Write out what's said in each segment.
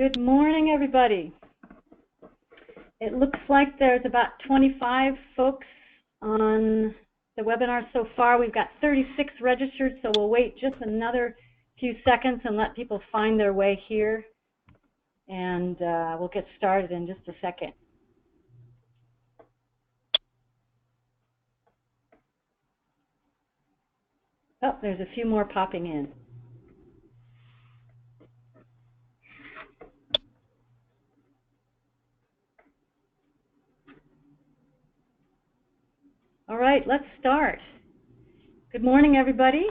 Good morning, everybody. It looks like there's about 25 folks on the webinar so far. We've got 36 registered, so we'll wait just another few seconds and let people find their way here. And we'll get started in just a second. Oh, there's a few more popping in. All right, let's start. Good morning, everybody.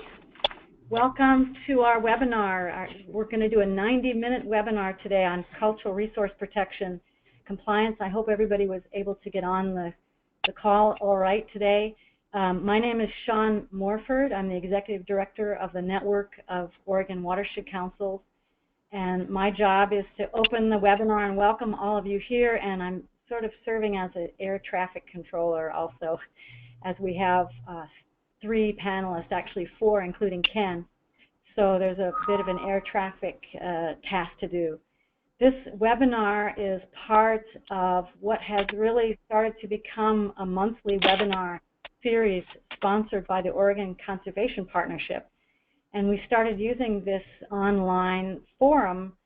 Welcome to our webinar. We're going to do a 90-minute webinar today on cultural resource protection compliance. I hope everybody was able to get on the call all right today. My name is Shawn Morford. I'm the Executive Director of the Network of Oregon Watershed Councils. And my job is to open the webinar and welcome all of you here. And I'm sort of serving as an air traffic controller also, as we have 3 panelists, actually 4, including Ken. So there's a bit of an air traffic task to do. This webinar is part of what has really started to become a monthly webinar series sponsored by the Oregon Conservation Partnership. And we started using this online forum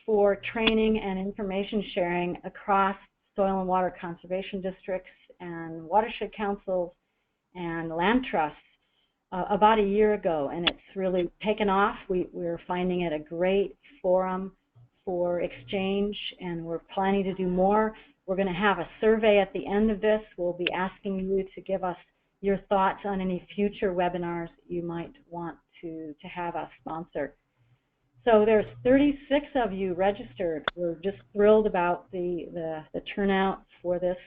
for training and information sharing across soil and water conservation districts and watershed councils and land trusts about a year ago, and it's really taken off. We're finding it a great forum for exchange, and we're planning to do more. We're going to have a survey at the end of this. We'll be asking you to give us your thoughts on any future webinars you might want to have us sponsor. So there's 36 of you registered. We're just thrilled about the turnout for this.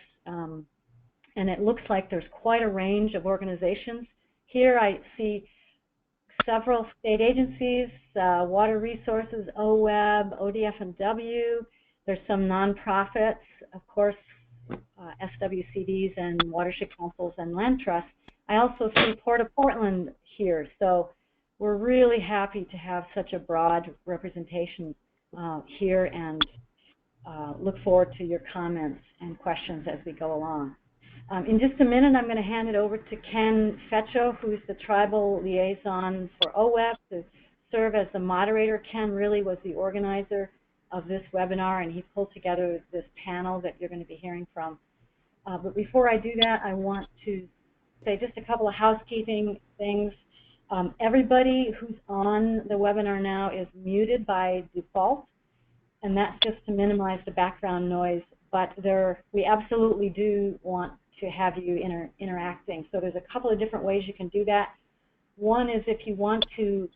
And it looks like there's quite a range of organizations. Here I see several state agencies, Water Resources, OWEB, ODF&W. There's some nonprofits, of course, SWCDs and watershed councils and land trusts. I also see Port of Portland here. So we're really happy to have such a broad representation here, and look forward to your comments and questions as we go along. In just a minute, I'm going to hand it over to Ken Fetcho, who's the tribal liaison for OWEB, to serve as the moderator. Ken really was the organizer of this webinar, and he pulled together this panel that you're going to be hearing from. But before I do that, I want to say just a couple of housekeeping things. Everybody who's on the webinar now is muted by default, and that's just to minimize the background noise. But we absolutely do want to have you interacting. So there's a couple of different ways you can do that. One is if you want to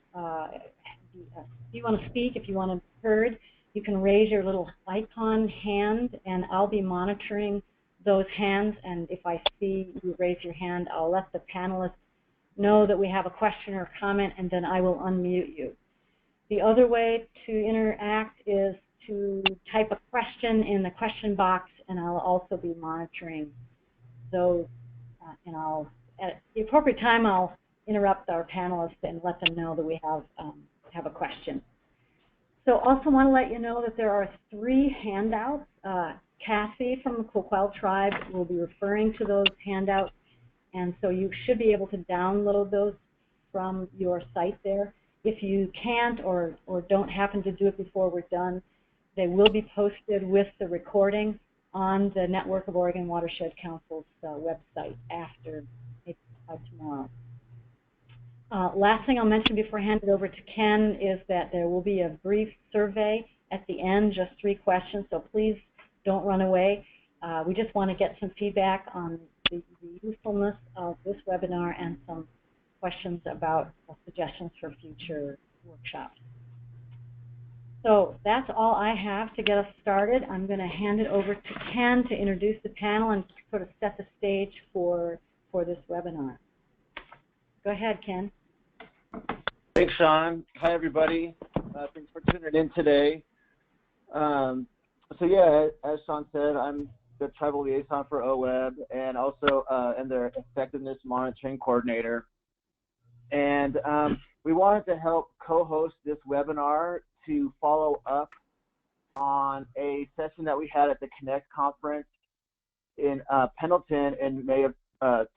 speak, if you want to be heard, you can raise your little icon hand, and I'll be monitoring those hands. And if I see you raise your hand, I'll let the panelists know that we have a question or comment, and then I will unmute you. The other way to interact is to type a question in the question box, and I'll also be monitoring those. And at the appropriate time, I'll interrupt our panelists and let them know that we have a question. So also want to let you know that there are 3 handouts. Cassie from the Coquille Tribe will be referring to those handouts, and so you should be able to download those from your site there. If you can't or don't happen to do it before we're done, they will be posted with the recording on the Network of Oregon Watershed Council's website after tomorrow. Last thing I'll mention before I hand it over to Ken is that there will be a brief survey at the end, just 3 questions, so please don't run away. We just want to get some feedback on the usefulness of this webinar and some questions about suggestions for future workshops. So that's all I have to get us started. I'm going to hand it over to Ken to introduce the panel and sort of set the stage for this webinar. Go ahead, Ken. Thanks, Shawn. Hi, everybody. Thanks for tuning in today. So yeah, as Shawn said, I'm the tribal liaison for OWEB, and also and their effectiveness monitoring coordinator. And we wanted to help co-host this webinar to follow up on a session that we had at the Connect conference in Pendleton in May of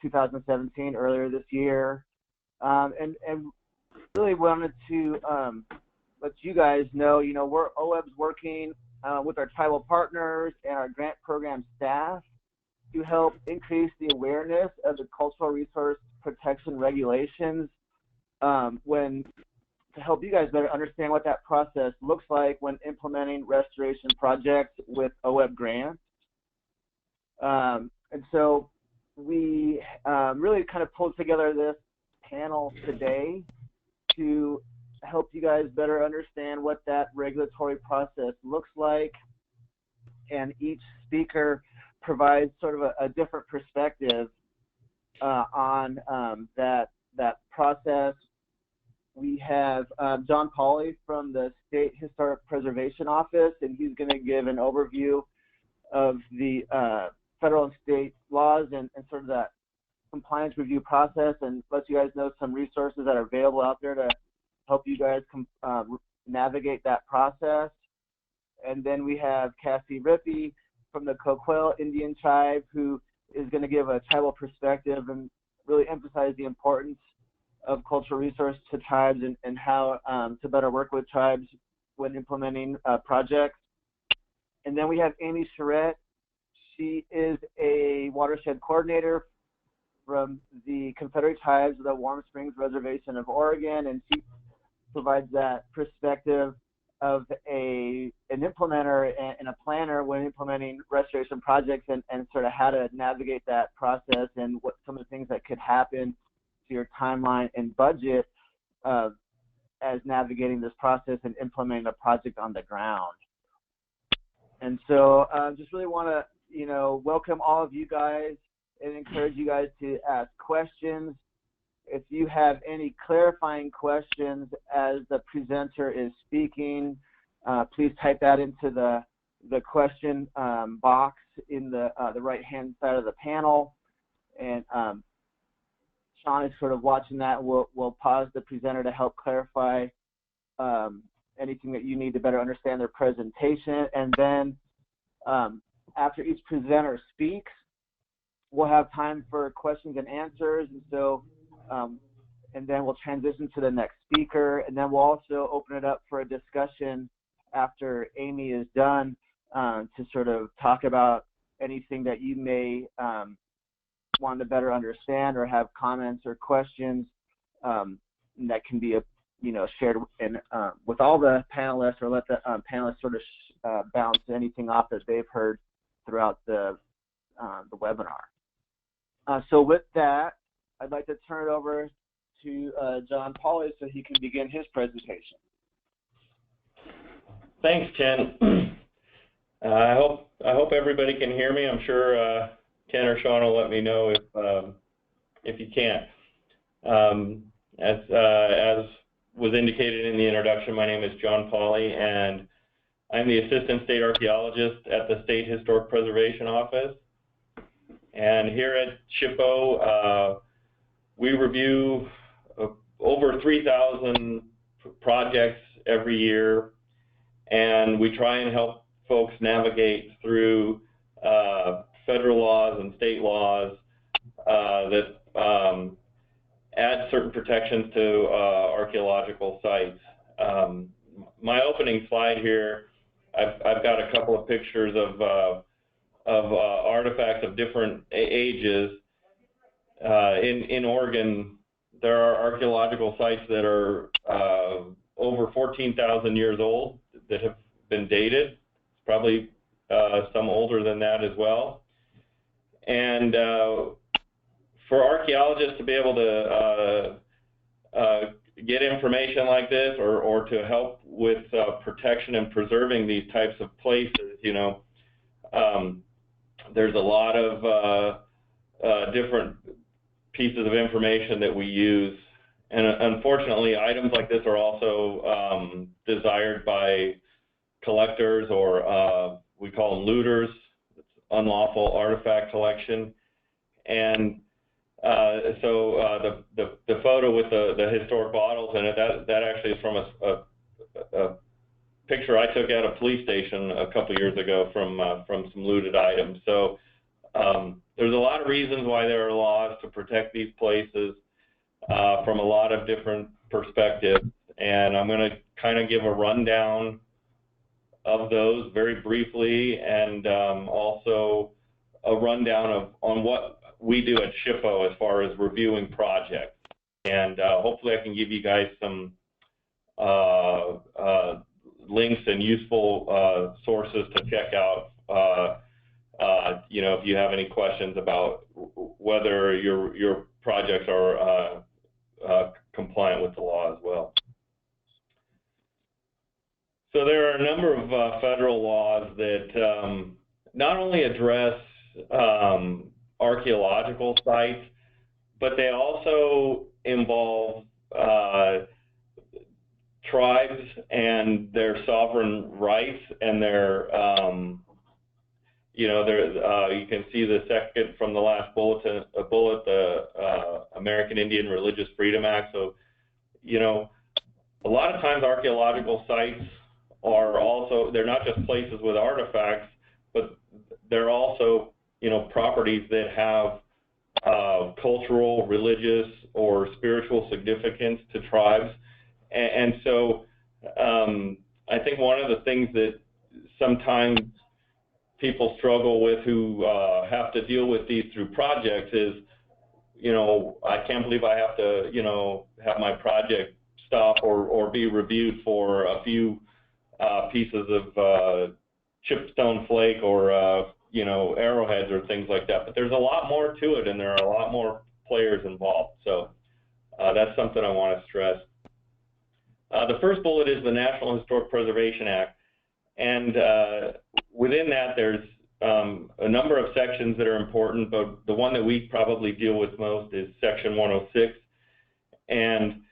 2017, earlier this year, and really wanted to let you guys know, we're OWEB's working with our tribal partners and our grant program staff to help increase the awareness of the cultural resource protection regulations to help you guys better understand what that process looks like when implementing restoration projects with OWEB grants. And so we really kind of pulled together this panel today to help you guys better understand what that regulatory process looks like. And each speaker provides sort of a different perspective on that process. We have John Pauly from the State Historic Preservation Office, and he's going to give an overview of the federal and state laws and sort of that compliance review process, and let you guys know some resources that are available out there to help you guys navigate that process. And then we have Cassie Rippey from the Coquille Indian Tribe, who is going to give a tribal perspective and really emphasize the importance of cultural resource to tribes and how to better work with tribes when implementing projects. And then we have Amy Charette. She is a watershed coordinator from the Confederate Tribes of the Warm Springs Reservation of Oregon, and she provides that perspective of an implementer and a planner when implementing restoration projects, and sort of how to navigate that process and what some of the things that could happen to your timeline and budget as navigating this process and implementing a project on the ground. And so just really want to welcome all of you guys and encourage you guys to ask questions. If you have any clarifying questions as the presenter is speaking, please type that into the question box in the right-hand side of the panel. And Sean is sort of watching that. We'll pause the presenter to help clarify anything that you need to better understand their presentation. And then after each presenter speaks, we'll have time for questions and answers. And so, and then we'll transition to the next speaker. And then we'll also open it up for a discussion after Amy is done to sort of talk about anything that you may want to better understand or have comments or questions that can be shared with all the panelists, or let the panelists sort of bounce anything off that they've heard throughout the webinar. So with that, I'd like to turn it over to John Pauly so he can begin his presentation. Thanks, Ken. I hope everybody can hear me. I'm sure Ken or Sean will let me know if you can't. As was indicated in the introduction, my name is John Pauly, and I'm the Assistant State Archaeologist at the State Historic Preservation Office. And here at SHPO, we review over 3,000 projects every year, and we try and help folks navigate through federal laws and state laws that add certain protections to archaeological sites. My opening slide here, I've got a couple of pictures of artifacts of different ages. In Oregon, there are archaeological sites that are over 14,000 years old that have been dated, probably some older than that as well. And for archaeologists to be able to get information like this, or to help with protection and preserving these types of places, there's a lot of different pieces of information that we use. And unfortunately, items like this are also desired by collectors, or we call them looters. It's unlawful artifact collection. And so the photo with the historic bottles in it, that actually is from picture I took at a police station a couple years ago from some looted items. So there's a lot of reasons why there are laws to protect these places from a lot of different perspectives, and I'm going to kind of give a rundown of those very briefly, and also a rundown on what we do at SHPO as far as reviewing projects. And hopefully I can give you guys some links and useful sources to check out, you know, if you have any questions about whether your projects are compliant with the law as well. So there are a number of federal laws that not only address archaeological sites, but they also involve tribes and their sovereign rights and their, you know, you can see the second from the last bullet, the American Indian Religious Freedom Act. So, you know, a lot of times archaeological sites are also, they're not just places with artifacts, but they're also, you know, properties that have cultural, religious, or spiritual significance to tribes. And so I think one of the things that sometimes people struggle with who have to deal with these through projects is, you know, I can't believe I have to, you know, have my project stop or be reviewed for a few pieces of chipped stone flake or, you know, arrowheads or things like that. But there's a lot more to it, and there are a lot more players involved. So that's something I want to stress. The first bullet is the National Historic Preservation Act. And within that, there's a number of sections that are important, but the one that we probably deal with most is Section 106. And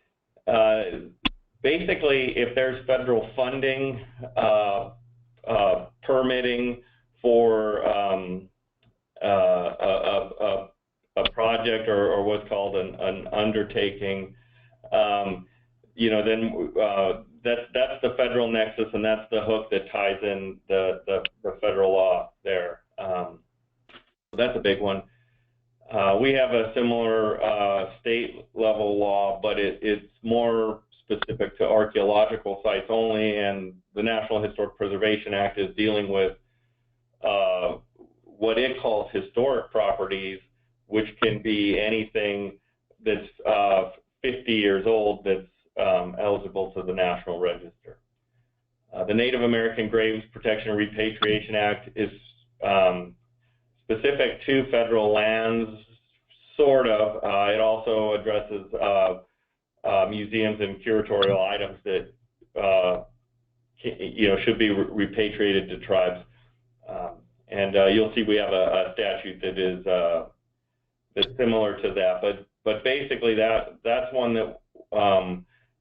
basically, if there's federal funding, permitting for a project or what's called an undertaking, you know, then that's the federal nexus, and that's the hook that ties in the federal law there. So that's a big one. We have a similar state level law, but it's more specific to archaeological sites only, and the National Historic Preservation Act is dealing with what it calls historic properties, which can be anything that's 50 years old that's eligible to the National Register. The Native American Graves Protection and Repatriation Act is specific to federal lands, sort of. It also addresses museums and curatorial items that you know, should be repatriated to tribes. And you'll see we have a statute that is that's similar to that. But basically that's one that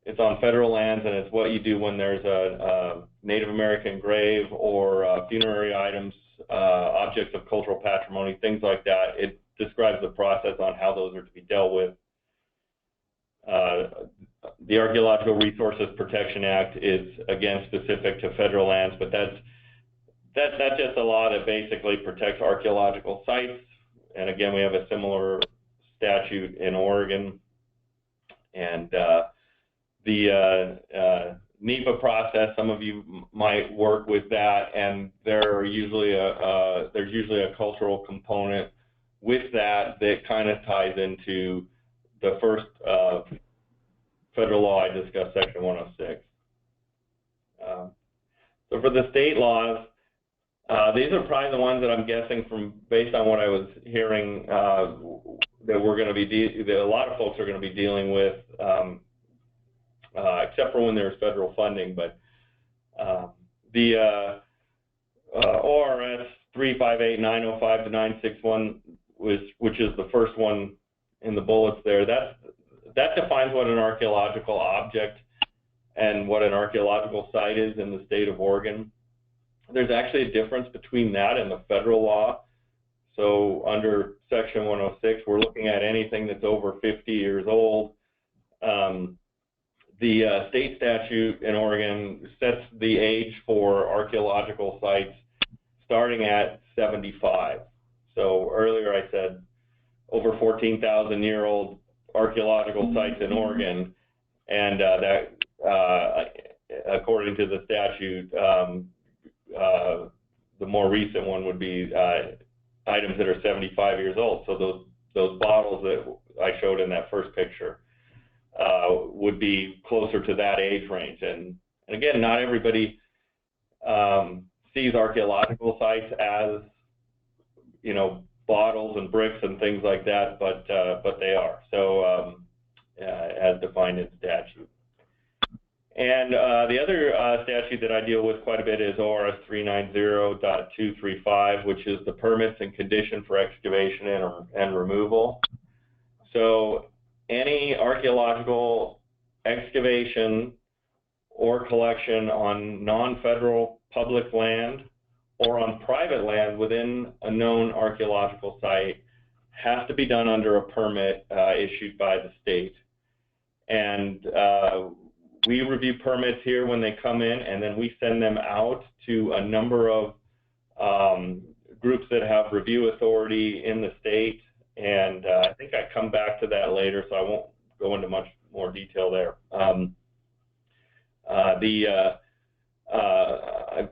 it's on federal lands, and it's what you do when there's a Native American grave or funerary items, objects of cultural patrimony, things like that. It describes the process on how those are to be dealt with. The Archaeological Resources Protection Act is, again, specific to federal lands, but that's just a law that basically protects archaeological sites. And again, we have a similar statute in Oregon. And the NEPA process, some of you might work with that, and there's usually a cultural component with that kind of ties into the first federal law I discussed, Section 106. So for the state laws, these are probably the ones that I'm guessing from based on what I was hearing that we're going to be that a lot of folks are going to be dealing with, except for when there's federal funding. But the ORS 358-905 to 961, which is the first one in the bullets there, that defines what an archaeological object and what an archaeological site is in the state of Oregon. There's actually a difference between that and the federal law. So under Section 106, we're looking at anything that's over 50 years old. the state statute in Oregon sets the age for archaeological sites starting at 75. So earlier I said over 14,000-year-old archaeological sites in Oregon, and that, according to the statute, the more recent one would be items that are 75 years old. So those bottles that I showed in that first picture would be closer to that age range. And again, not everybody sees archaeological sites as, you know, bottles and bricks and things like that, but they are. So as defined in statute. And the other statute that I deal with quite a bit is ORS 390.235, which is the permits and condition for excavation and removal. So any archaeological excavation or collection on non-federal public land or on private land within a known archaeological site has to be done under a permit issued by the state. And we review permits here when they come in, and then we send them out to a number of groups that have review authority in the state. And I think I come back to that later, so I won't go into much more detail there.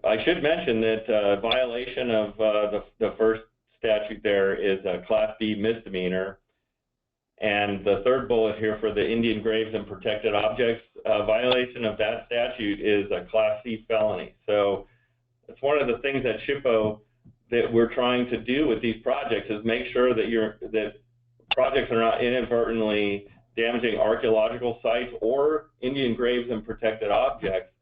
I should mention that violation of the first statute there is a Class B misdemeanor. And the third bullet here for the Indian graves and protected objects, violation of that statute is a Class C felony. So it's one of the things at SHPO that we're trying to do with these projects is make sure that that projects are not inadvertently damaging archaeological sites or Indian graves and protected objects,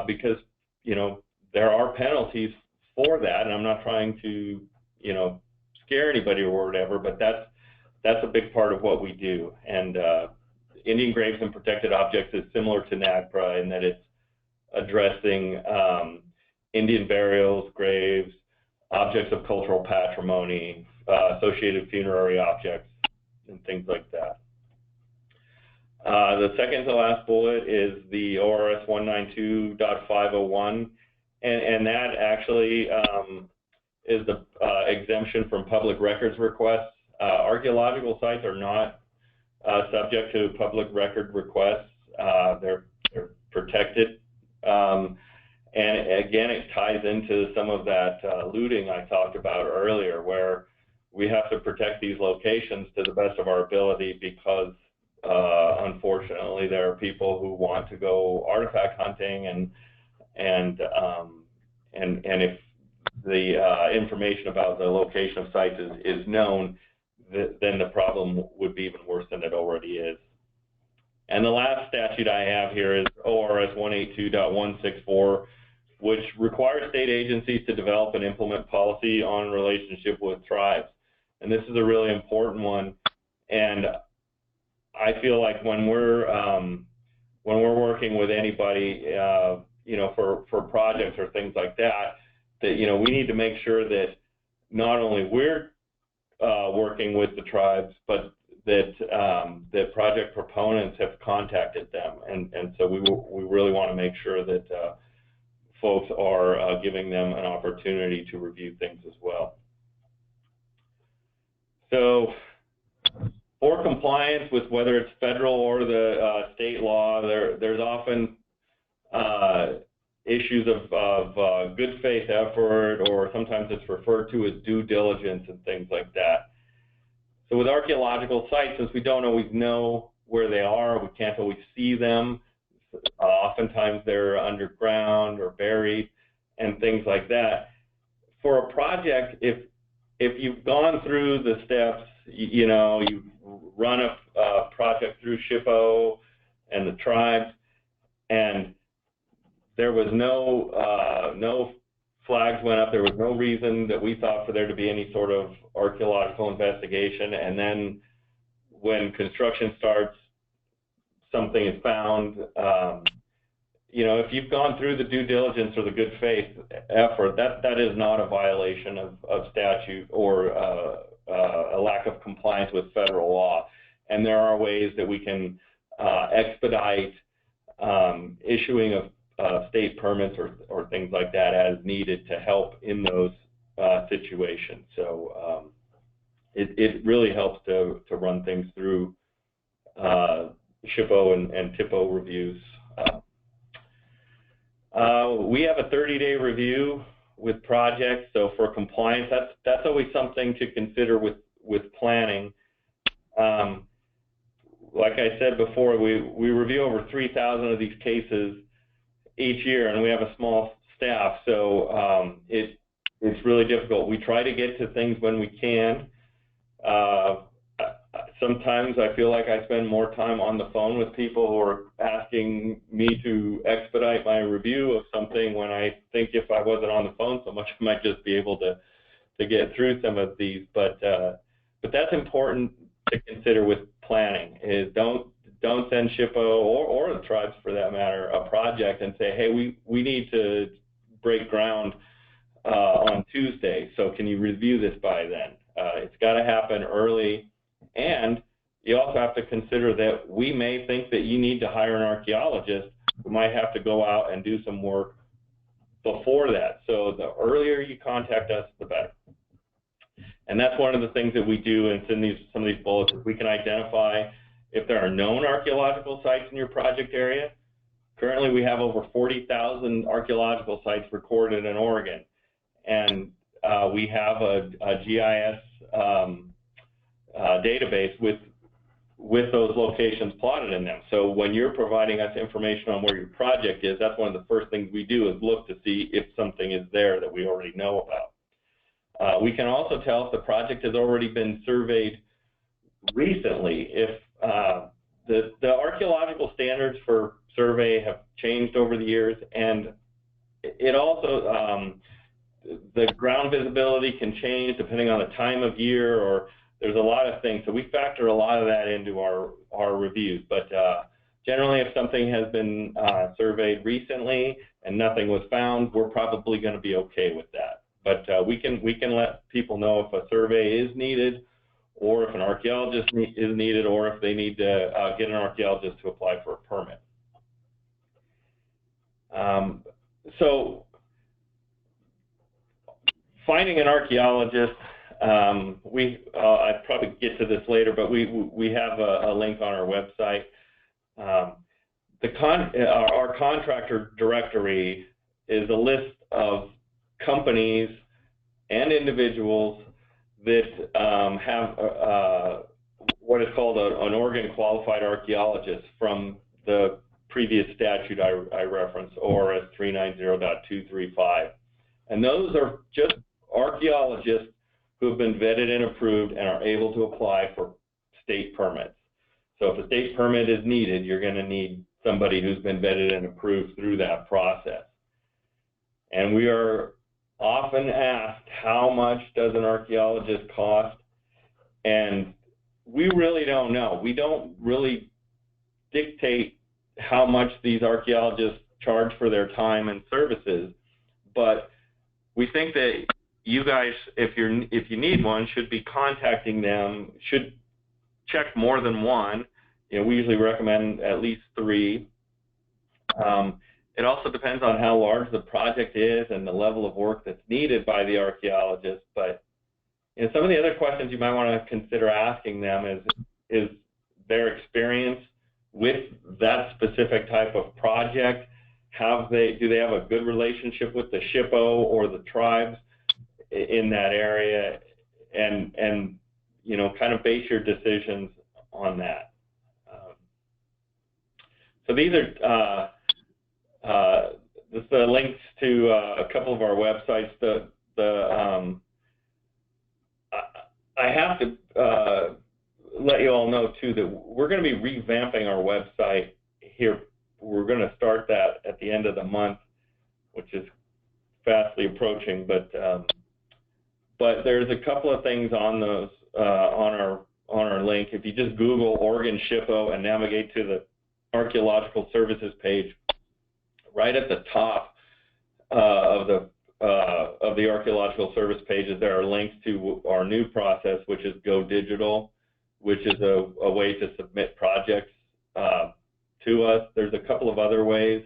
because, you know, there are penalties for that, and I'm not trying to, you know, scare anybody or whatever, but that's a big part of what we do. And Indian graves and protected objects is similar to NAGPRA in that it's addressing Indian burials, graves, objects of cultural patrimony, associated funerary objects, and things like that. The second to last bullet is the ORS 192.501, and that actually is the exemption from public records requests. Archaeological sites are not subject to public record requests. They're protected. And again, it ties into some of that looting I talked about earlier, where we have to protect these locations to the best of our ability because unfortunately there are people who want to go artifact hunting, and if the information about the location of sites is known, then the problem would be even worse than it already is. And the last statute I have here is ORS 182.164, which requires state agencies to develop and implement policy on relationship with tribes. And this is a really important one. And I feel like when we're working with anybody, you know, for projects or things like that, that, you know, we need to make sure that not only we're working with the tribes, but that that project proponents have contacted them, and so we really want to make sure that folks are giving them an opportunity to review things as well. So for compliance with whether it's federal or the state law, there's often issues of good faith effort, or sometimes it's referred to as due diligence and things like that. So with archaeological sites, since we don't always know where they are, we can't always see them, oftentimes they're underground or buried and things like that. For a project, if you've gone through the steps, you know, you've run a project through SHPO and the tribes, and there was no flags went up, there was no reason that we thought for there to be any sort of archaeological investigation, and then when construction starts, something is found, you know, if you've gone through the due diligence or the good faith effort, that is not a violation of statute or a lack of compliance with federal law. And there are ways that we can expedite issuing of state permits or things like that as needed to help in those situations. So it really helps to run things through SHPO and TIPO reviews. We have a 30-day review with projects, so for compliance, that's always something to consider with planning. Like I said before, we review over 3,000 of these cases each year, and we have a small staff, so it's really difficult. We try to get to things when we can. Sometimes I feel like I spend more time on the phone with people who are asking me to expedite my review of something when I think if I wasn't on the phone so much, I might just be able to get through some of these. But that's important to consider with planning, is don't send SHPO or the tribes for that matter a project and say, hey, we need to break ground on Tuesday, so can you review this by then? It's got to happen early. And you also have to consider that we may think that you need to hire an archaeologist who might have to go out and do some work before that. So the earlier you contact us, the better. And that's one of the things that we do, and it's in some of these bullets. We can identify if there are known archaeological sites in your project area. Currently, we have over 40,000 archaeological sites recorded in Oregon. And we have a GIS database with those locations plotted in them. So when you're providing us information on where your project is, that's one of the first things we do, is look to see if something is there that we already know about. We can also tell if the project has already been surveyed recently. If the archaeological standards for survey have changed over the years, and it also, the ground visibility can change depending on the time of year, or there's a lot of things. So we factor a lot of that into our reviews. But generally, if something has been surveyed recently and nothing was found, we're probably going to be okay with that. But we can let people know if a survey is needed, or if an archaeologist is needed, or if they need to get an archaeologist to apply for a permit. So finding an archaeologist, I'd probably get to this later, but we have a link on our website. Our contractor directory is a list of companies and individuals that have what is called an Oregon Qualified Archaeologist from the previous statute I referenced, ORS 390.235. And those are just archaeologists who have been vetted and approved and are able to apply for state permits. So if a state permit is needed, you're going to need somebody who's been vetted and approved through that process. And we are often asked, how much does an archaeologist cost? And we really don't know. We don't really dictate how much these archaeologists charge for their time and services, but we think that you guys, if you need one, should be contacting them, should check more than one. You know, we usually recommend at least 3. It also depends on how large the project is and the level of work that's needed by the archaeologist. But you know, some of the other questions you might want to consider asking them is their experience with that specific type of project. Do they have a good relationship with the SHPO or the tribes in that area, and you know, kind of base your decisions on that. So these are the links to a couple of our websites. I have to let you all know too that we're going to be revamping our website here. We're going to start that at the end of the month, which is fastly approaching. But there's a couple of things on those on our link. If you just Google Oregon SHPO and navigate to the Archaeological Services page, right at the top of the Archaeological Service pages, there are links to our new process, which is Go Digital, which is a way to submit projects to us. There's a couple of other ways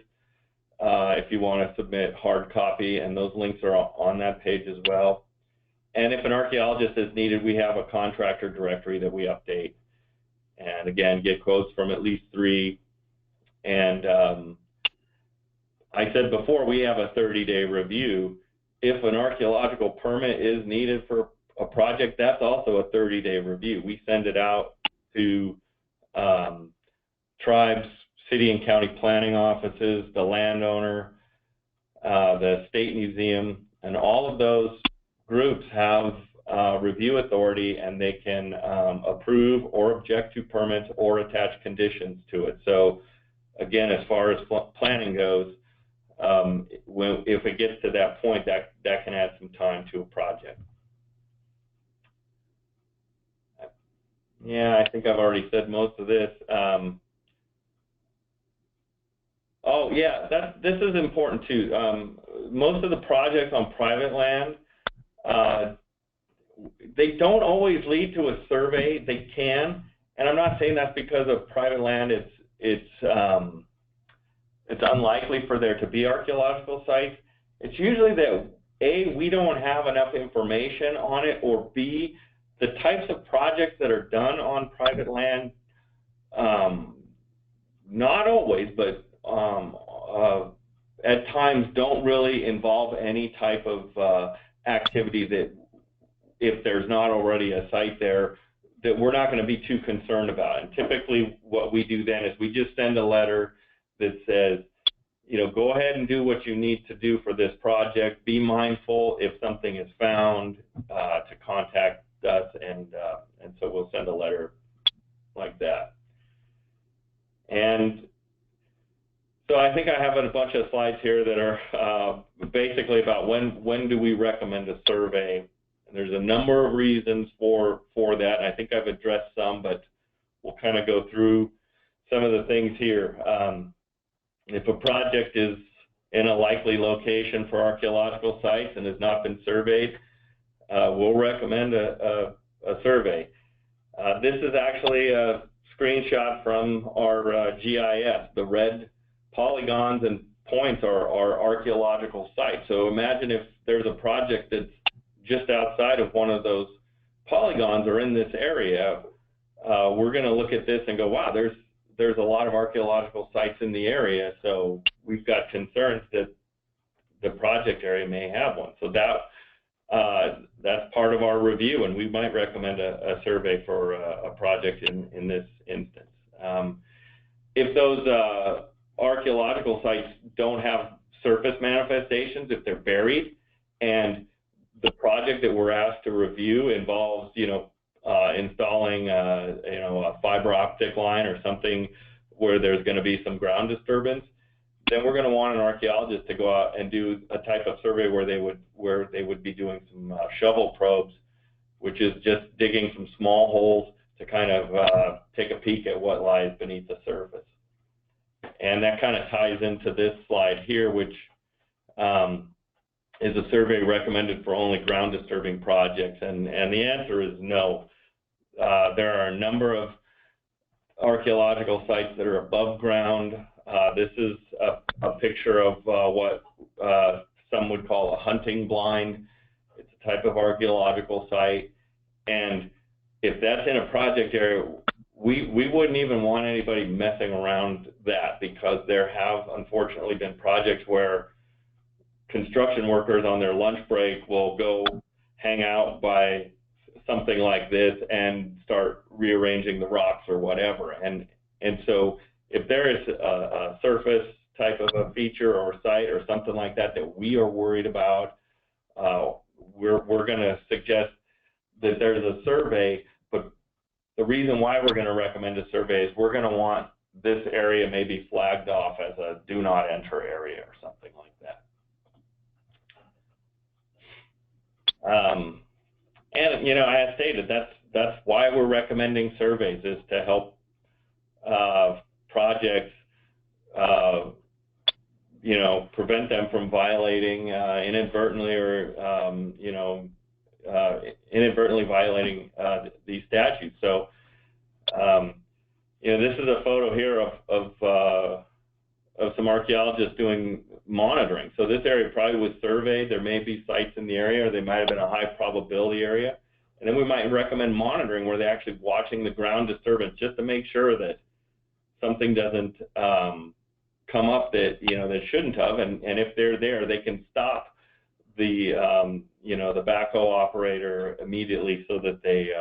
if you want to submit hard copy, and those links are on that page as well. And if an archaeologist is needed, we have a contractor directory that we update. And again, get quotes from at least 3. And I said before, we have a 30-day review. If an archaeological permit is needed for a project, that's also a 30-day review. We send it out to tribes, city and county planning offices, the landowner, the state museum, and all of those groups have review authority, and they can approve or object to permits or attach conditions to it. So again, as far as planning goes, if it gets to that point, that can add some time to a project. Yeah, I think I've already said most of this. Oh yeah, this is important too. Most of the projects on private land, they don't always lead to a survey. They can, and I'm not saying that's because of private land. It's unlikely for there to be archaeological sites. It's usually that A, we don't have enough information on it, or B, the types of projects that are done on private land, not always, but at times don't really involve any type of activity that, if there's not already a site there, that we're not going to be too concerned about. And typically what we do then is we just send a letter that says, you know, go ahead and do what you need to do for this project. Be mindful if something is found to contact us, and so we'll send a letter like that. And so I think I have a bunch of slides here that are basically about when do we recommend a survey. And there's a number of reasons for that. I think I've addressed some, but we'll kind of go through some of the things here. If a project is in a likely location for archaeological sites and has not been surveyed, we'll recommend a survey. This is actually a screenshot from our GIS. The red polygons and points are archaeological sites. So imagine if there's a project that's just outside of one of those polygons or in this area, we're going to look at this and go, wow, there's a lot of archaeological sites in the area, so we've got concerns that the project area may have one. So that's part of our review, and we might recommend a survey for a project in this instance. If those archaeological sites don't have surface manifestations, if they're buried, and the project that we're asked to review involves, installing, a fiber optic line or something where there's going to be some ground disturbance, then we're going to want an archaeologist to go out and do a type of survey where they would be doing some shovel probes, which is just digging some small holes to kind of take a peek at what lies beneath the surface. And that kind of ties into this slide here, which is a survey recommended for only ground disturbing projects, and the answer is no. There are a number of archaeological sites that are above ground. This is a picture of what some would call a hunting blind. It's a type of archaeological site, and if that's in a project area, we wouldn't even want anybody messing around that, because there have unfortunately been projects where construction workers on their lunch break will go hang out by something like this and start rearranging the rocks or whatever. And so if there is a surface type of a feature or site or something like that that we are worried about, we're going to suggest that there's a survey. But the reason why we're going to recommend a survey is we're going to want this area maybe flagged off as a do not enter area or something like that. And as stated, that's why we're recommending surveys, is to help projects, prevent them from violating inadvertently or inadvertently violating these statutes. So this is a photo here of some archaeologists doing monitoring. So this area probably was surveyed. There may be sites in the area, or they might have been a high probability area. And then we might recommend monitoring where they're actually watching the ground disturbance just to make sure that something doesn't come up that, that shouldn't have. And if they're there, they can stop the, the backhoe operator immediately so that they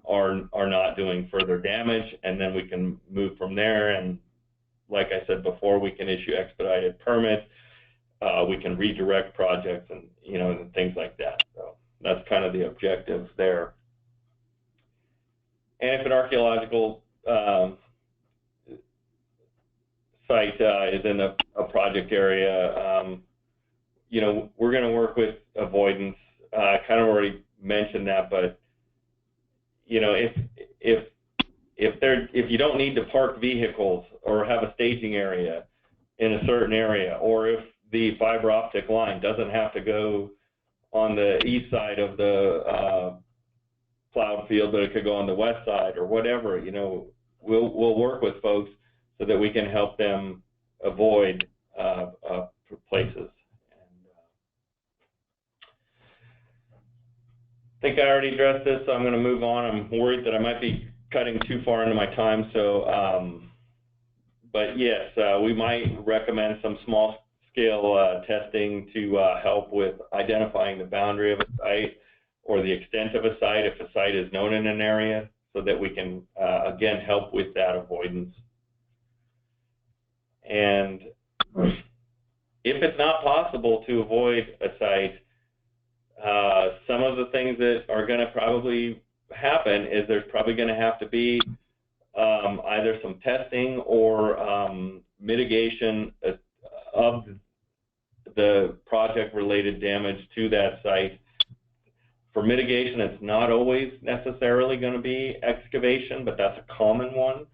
are not doing further damage. And then we can move from there. And like I said before, we can issue expedited permits. We can redirect projects and, and things like that. So that's kind of the objective there. And if an archaeological site is in a project area, we're going to work with avoidance. I kind of already mentioned that, but if you don't need to park vehicles or have a staging area in a certain area, or if the fiber optic line doesn't have to go on the east side of the plowed field, but it could go on the west side or whatever, we'll work with folks so that we can help them avoid places. I think I already addressed this, so I'm going to move on. I'm worried that I might be cutting too far into my time, so, but yes, we might recommend some small-scale testing to help with identifying the boundary of a site or the extent of a site if a site is known in an area, so that we can, again, help with that avoidance. And if it's not possible to avoid a site, some of the things that are going to probably happen is there's probably going to have to be either some testing or mitigation of the project-related damage to that site. For mitigation, it's not always necessarily going to be excavation, but that's a common one.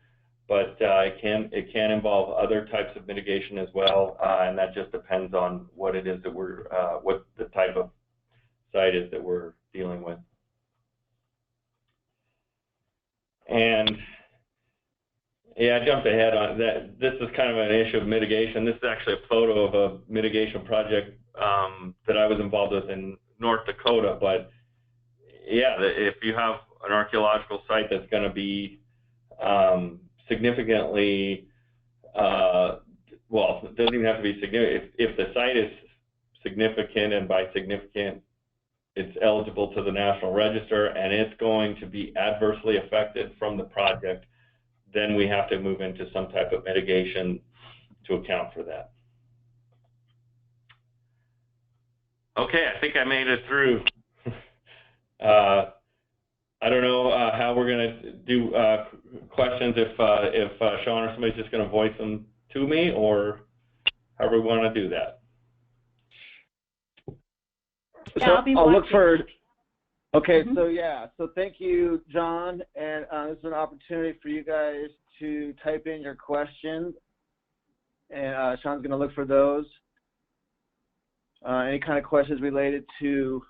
But it can involve other types of mitigation as well, and that just depends on what it is that what the type of site is that we're dealing with. And yeah, I jumped ahead on that. This is kind of an issue of mitigation. This is actually a photo of a mitigation project that I was involved with in North Dakota. But yeah, if you have an archaeological site that's going to be significantly, well, it doesn't even have to be significant. If the site is significant, and by significant, it's eligible to the National Register, and it's going to be adversely affected from the project, then we have to move into some type of mitigation to account for that. Okay, I think I made it through. I don't know how we're going to do questions, if Sean or somebody's just going to voice them to me, or however we want to do that. Yeah, so I'll look for. Okay, so thank you, John, and this is an opportunity for you guys to type in your questions, and Sean's going to look for those. Any kind of questions related to,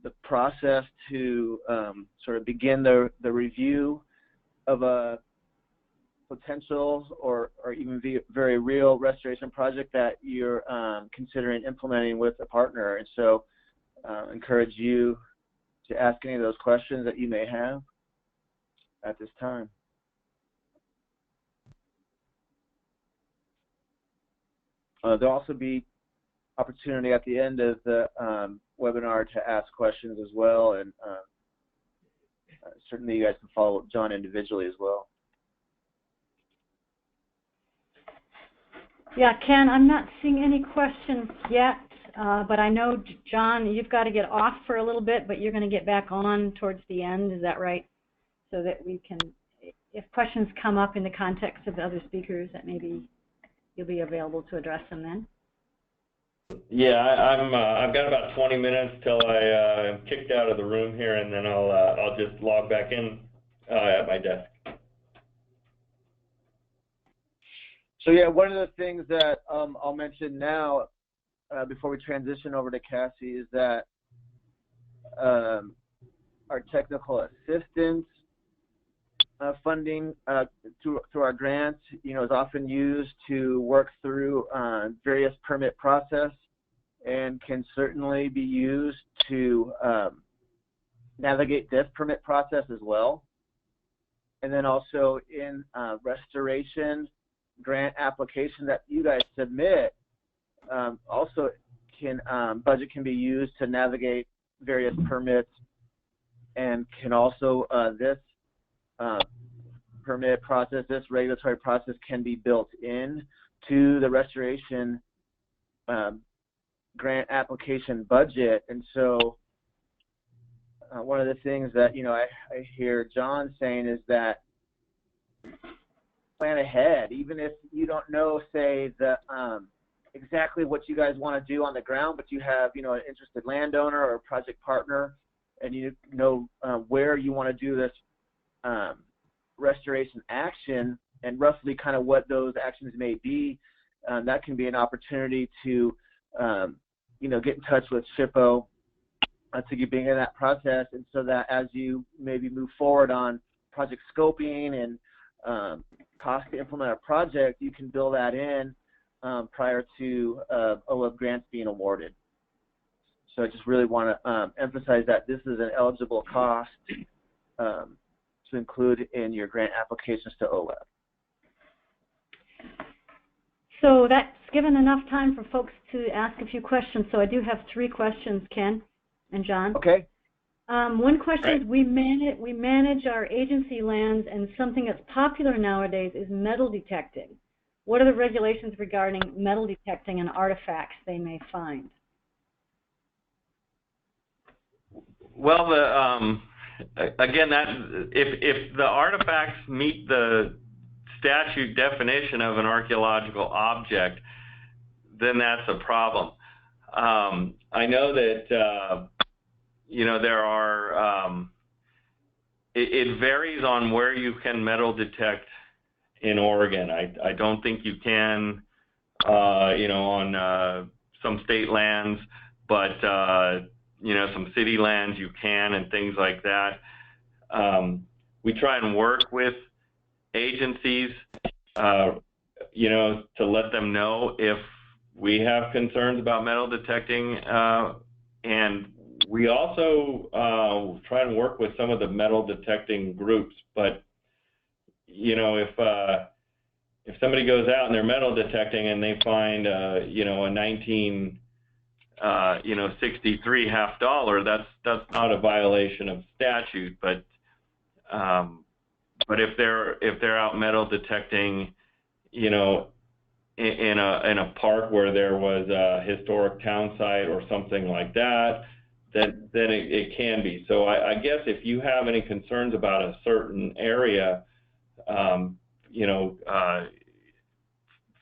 the process to sort of begin the review of a potential or even very real restoration project that you're considering implementing with a partner. And so encourage you to ask any of those questions that you may have at this time. There'll also be opportunity at the end of the webinar to ask questions as well, and certainly you guys can follow up John individually as well. Yeah, Ken, I'm not seeing any questions yet, but I know, John, you've got to get off for a little bit, but you're going to get back on towards the end, is that right? So that we can, if questions come up in the context of the other speakers, that maybe you'll be available to address them then. Yeah, I've got about 20 minutes till I am kicked out of the room here, and then I'll just log back in at my desk. So yeah, one of the things that I'll mention now before we transition over to Cassie is that our technical assistants funding through our grant, is often used to work through various permit process, and can certainly be used to navigate this permit process as well. And then also in restoration grant application that you guys submit, also budget can be used to navigate various permits, and can also this permit process, this regulatory process can be built in to the restoration grant application budget. And so one of the things that I hear John saying is that plan ahead, even if you don't know, say, the exactly what you guys want to do on the ground, but you have an interested landowner or a project partner, and you know where you want to do this restoration action, and roughly kind of what those actions may be. That can be an opportunity to get in touch with SHPO to begin that process, and so that as you maybe move forward on project scoping and cost to implement a project, you can build that in prior to OWEB grants being awarded. So I just really want to emphasize that this is an eligible cost to include in your grant applications to OWEB. So that's given enough time for folks to ask a few questions. So I do have 3 questions, Ken and John. Okay. One question is, we manage our agency lands, and something that's popular nowadays is metal detecting. What are the regulations regarding metal detecting and artifacts they may find? Well, again, if the artifacts meet the statute definition of an archaeological object, then that's a problem. I know that there are. It varies on where you can metal detect in Oregon. I don't think you can, on some state lands, but some city lands you can, and things like that. We try and work with agencies, to let them know if we have concerns about metal detecting, and we also try and work with some of the metal detecting groups. But if somebody goes out and they're metal detecting and they find a 1963 half dollar, that's not a violation of statute. But if they're out metal detecting, in a park where there was a historic town site or something like that, then it can be. So I guess if you have any concerns about a certain area,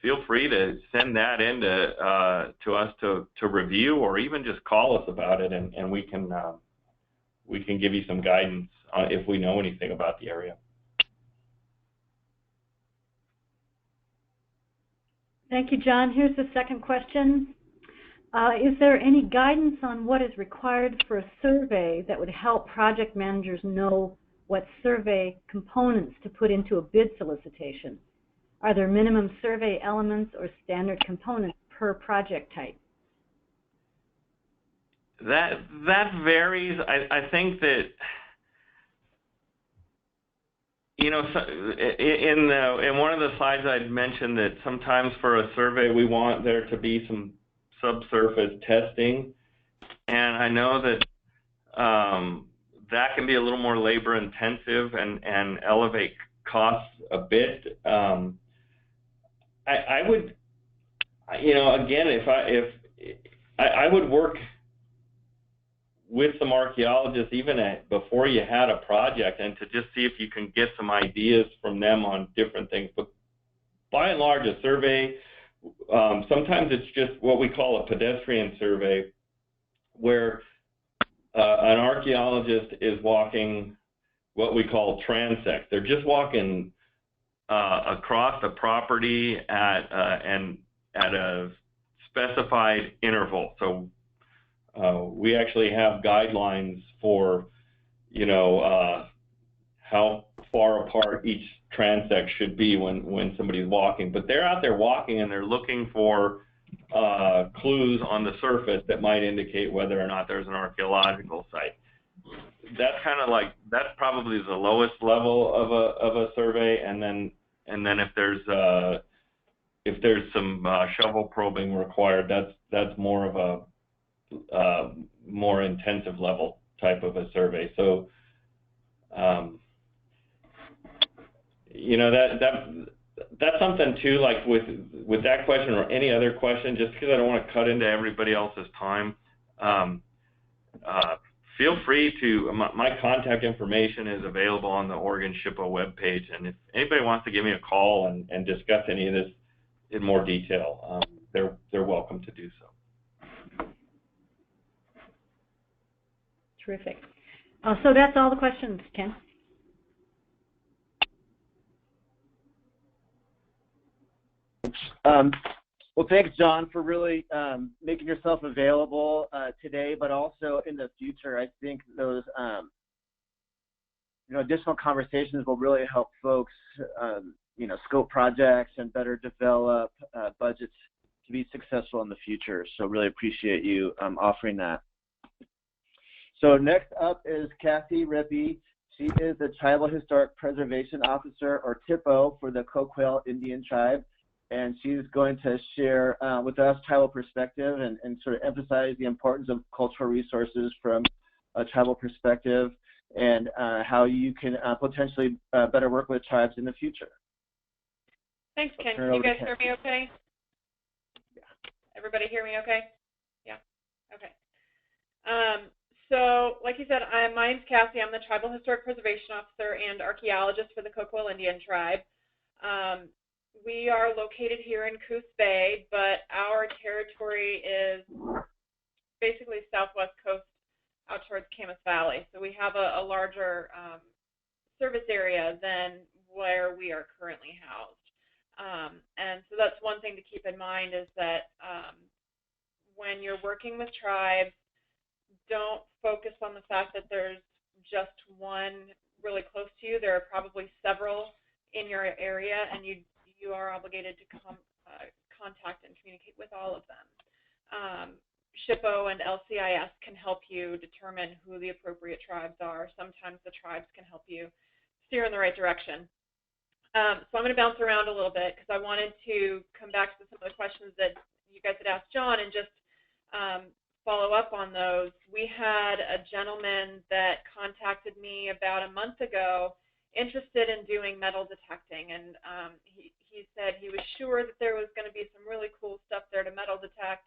feel free to send that in to us to review, or even just call us about it, and we can give you some guidance if we know anything about the area. Thank you, John. Here's the second question. Is there any guidance on what is required for a survey that would help project managers know what survey components to put into a bid solicitation? Are there minimum survey elements or standard components per project type? That varies. I think that in one of the slides I'd mentioned that sometimes for a survey we want there to be some subsurface testing, and I know that that can be a little more labor intensive and elevate costs a bit. I would, again, I would work with some archaeologists even before you had a project, and to just see if you can get some ideas from them on different things. But by and large, a survey, sometimes it's just what we call a pedestrian survey, where an archaeologist is walking what we call transects. They're just walking across the property at a specified interval. So we actually have guidelines for how far apart each transect should be when somebody's walking. But they're out there walking and they're looking for clues on the surface that might indicate whether or not there's an archaeological site. That's kind of like, that's probably the lowest level of a survey, and then if there's some shovel probing required, that's more of a more intensive level type of a survey. So you know, that's something too, like with that question or any other question, just because I don't want to cut into everybody else's time, feel free to, my contact information is available on the Oregon SHPO webpage, and if anybody wants to give me a call and discuss any of this in more detail, they're welcome to do so. Terrific. So that's all the questions, Ken. Well, thanks, John, for really making yourself available today, but also in the future. I think those additional conversations will really help folks scope projects and better develop budgets to be successful in the future. So really appreciate you offering that. So next up is Kathy Rippey. She is the Tribal Historic Preservation Officer, or THPO, for the Coquille Indian Tribe. And she's going to share with us tribal perspective and sort of emphasize the importance of cultural resources from a tribal perspective, and how you can potentially better work with tribes in the future. Thanks, Ken. Can you guys hear me okay? Yeah. Everybody hear me okay? Yeah. Okay. So, like you said, my name's Cassie. I'm the Tribal Historic Preservation Officer and Archaeologist for the Coquille Indian Tribe. We are located here in Coos Bay, but our territory is basically southwest coast out towards Camas Valley. So we have a larger service area than where we are currently housed. And so that's one thing to keep in mind, is that when you're working with tribes, don't focus on the fact that there's just one really close to you. There are probably several in your area, and you are obligated to contact and communicate with all of them. SHPO and LCIS can help you determine who the appropriate tribes are. Sometimes the tribes can help you steer in the right direction. So I'm going to bounce around a little bit because I wanted to come back to some of the questions that you guys had asked John and just follow up on those. We had a gentleman that contacted me about a month ago interested in doing metal detecting, and he said he was sure that there was going to be some really cool stuff there to metal detect,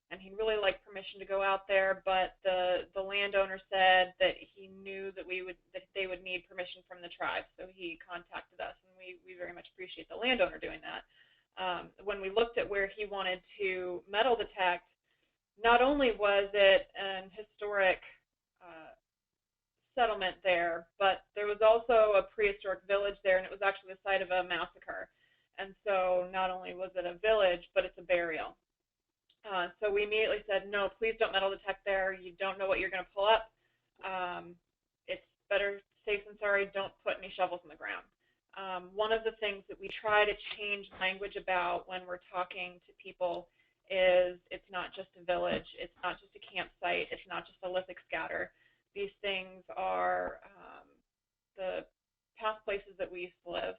and he'd really like permission to go out there, but the landowner said that he knew that they would need permission from the tribe, so he contacted us, and we very much appreciate the landowner doing that. When we looked at where he wanted to metal detect, not only was it an historic settlement there, but there was also a prehistoric village there, and it was actually the site of a massacre. And so not only was it a village, but it's a burial. So we immediately said, no, please don't metal detect there. You don't know what you're going to pull up. It's better safe than sorry. Don't put any shovels in the ground. One of the things that we try to change language about when we're talking to people is it's not just a village. It's not just a campsite. It's not just a lithic scatter. These things are the past places that we used to live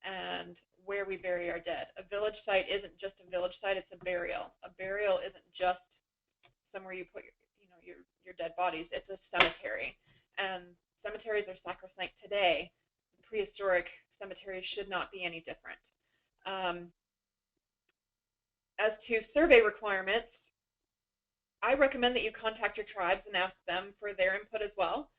and where we bury our dead. A village site isn't just a village site, it's a burial. A burial isn't just somewhere you put your dead bodies, it's a cemetery. And cemeteries are sacrosanct today. Prehistoric cemeteries should not be any different. As to survey requirements, I recommend that you contact your tribes and ask them for their input as well.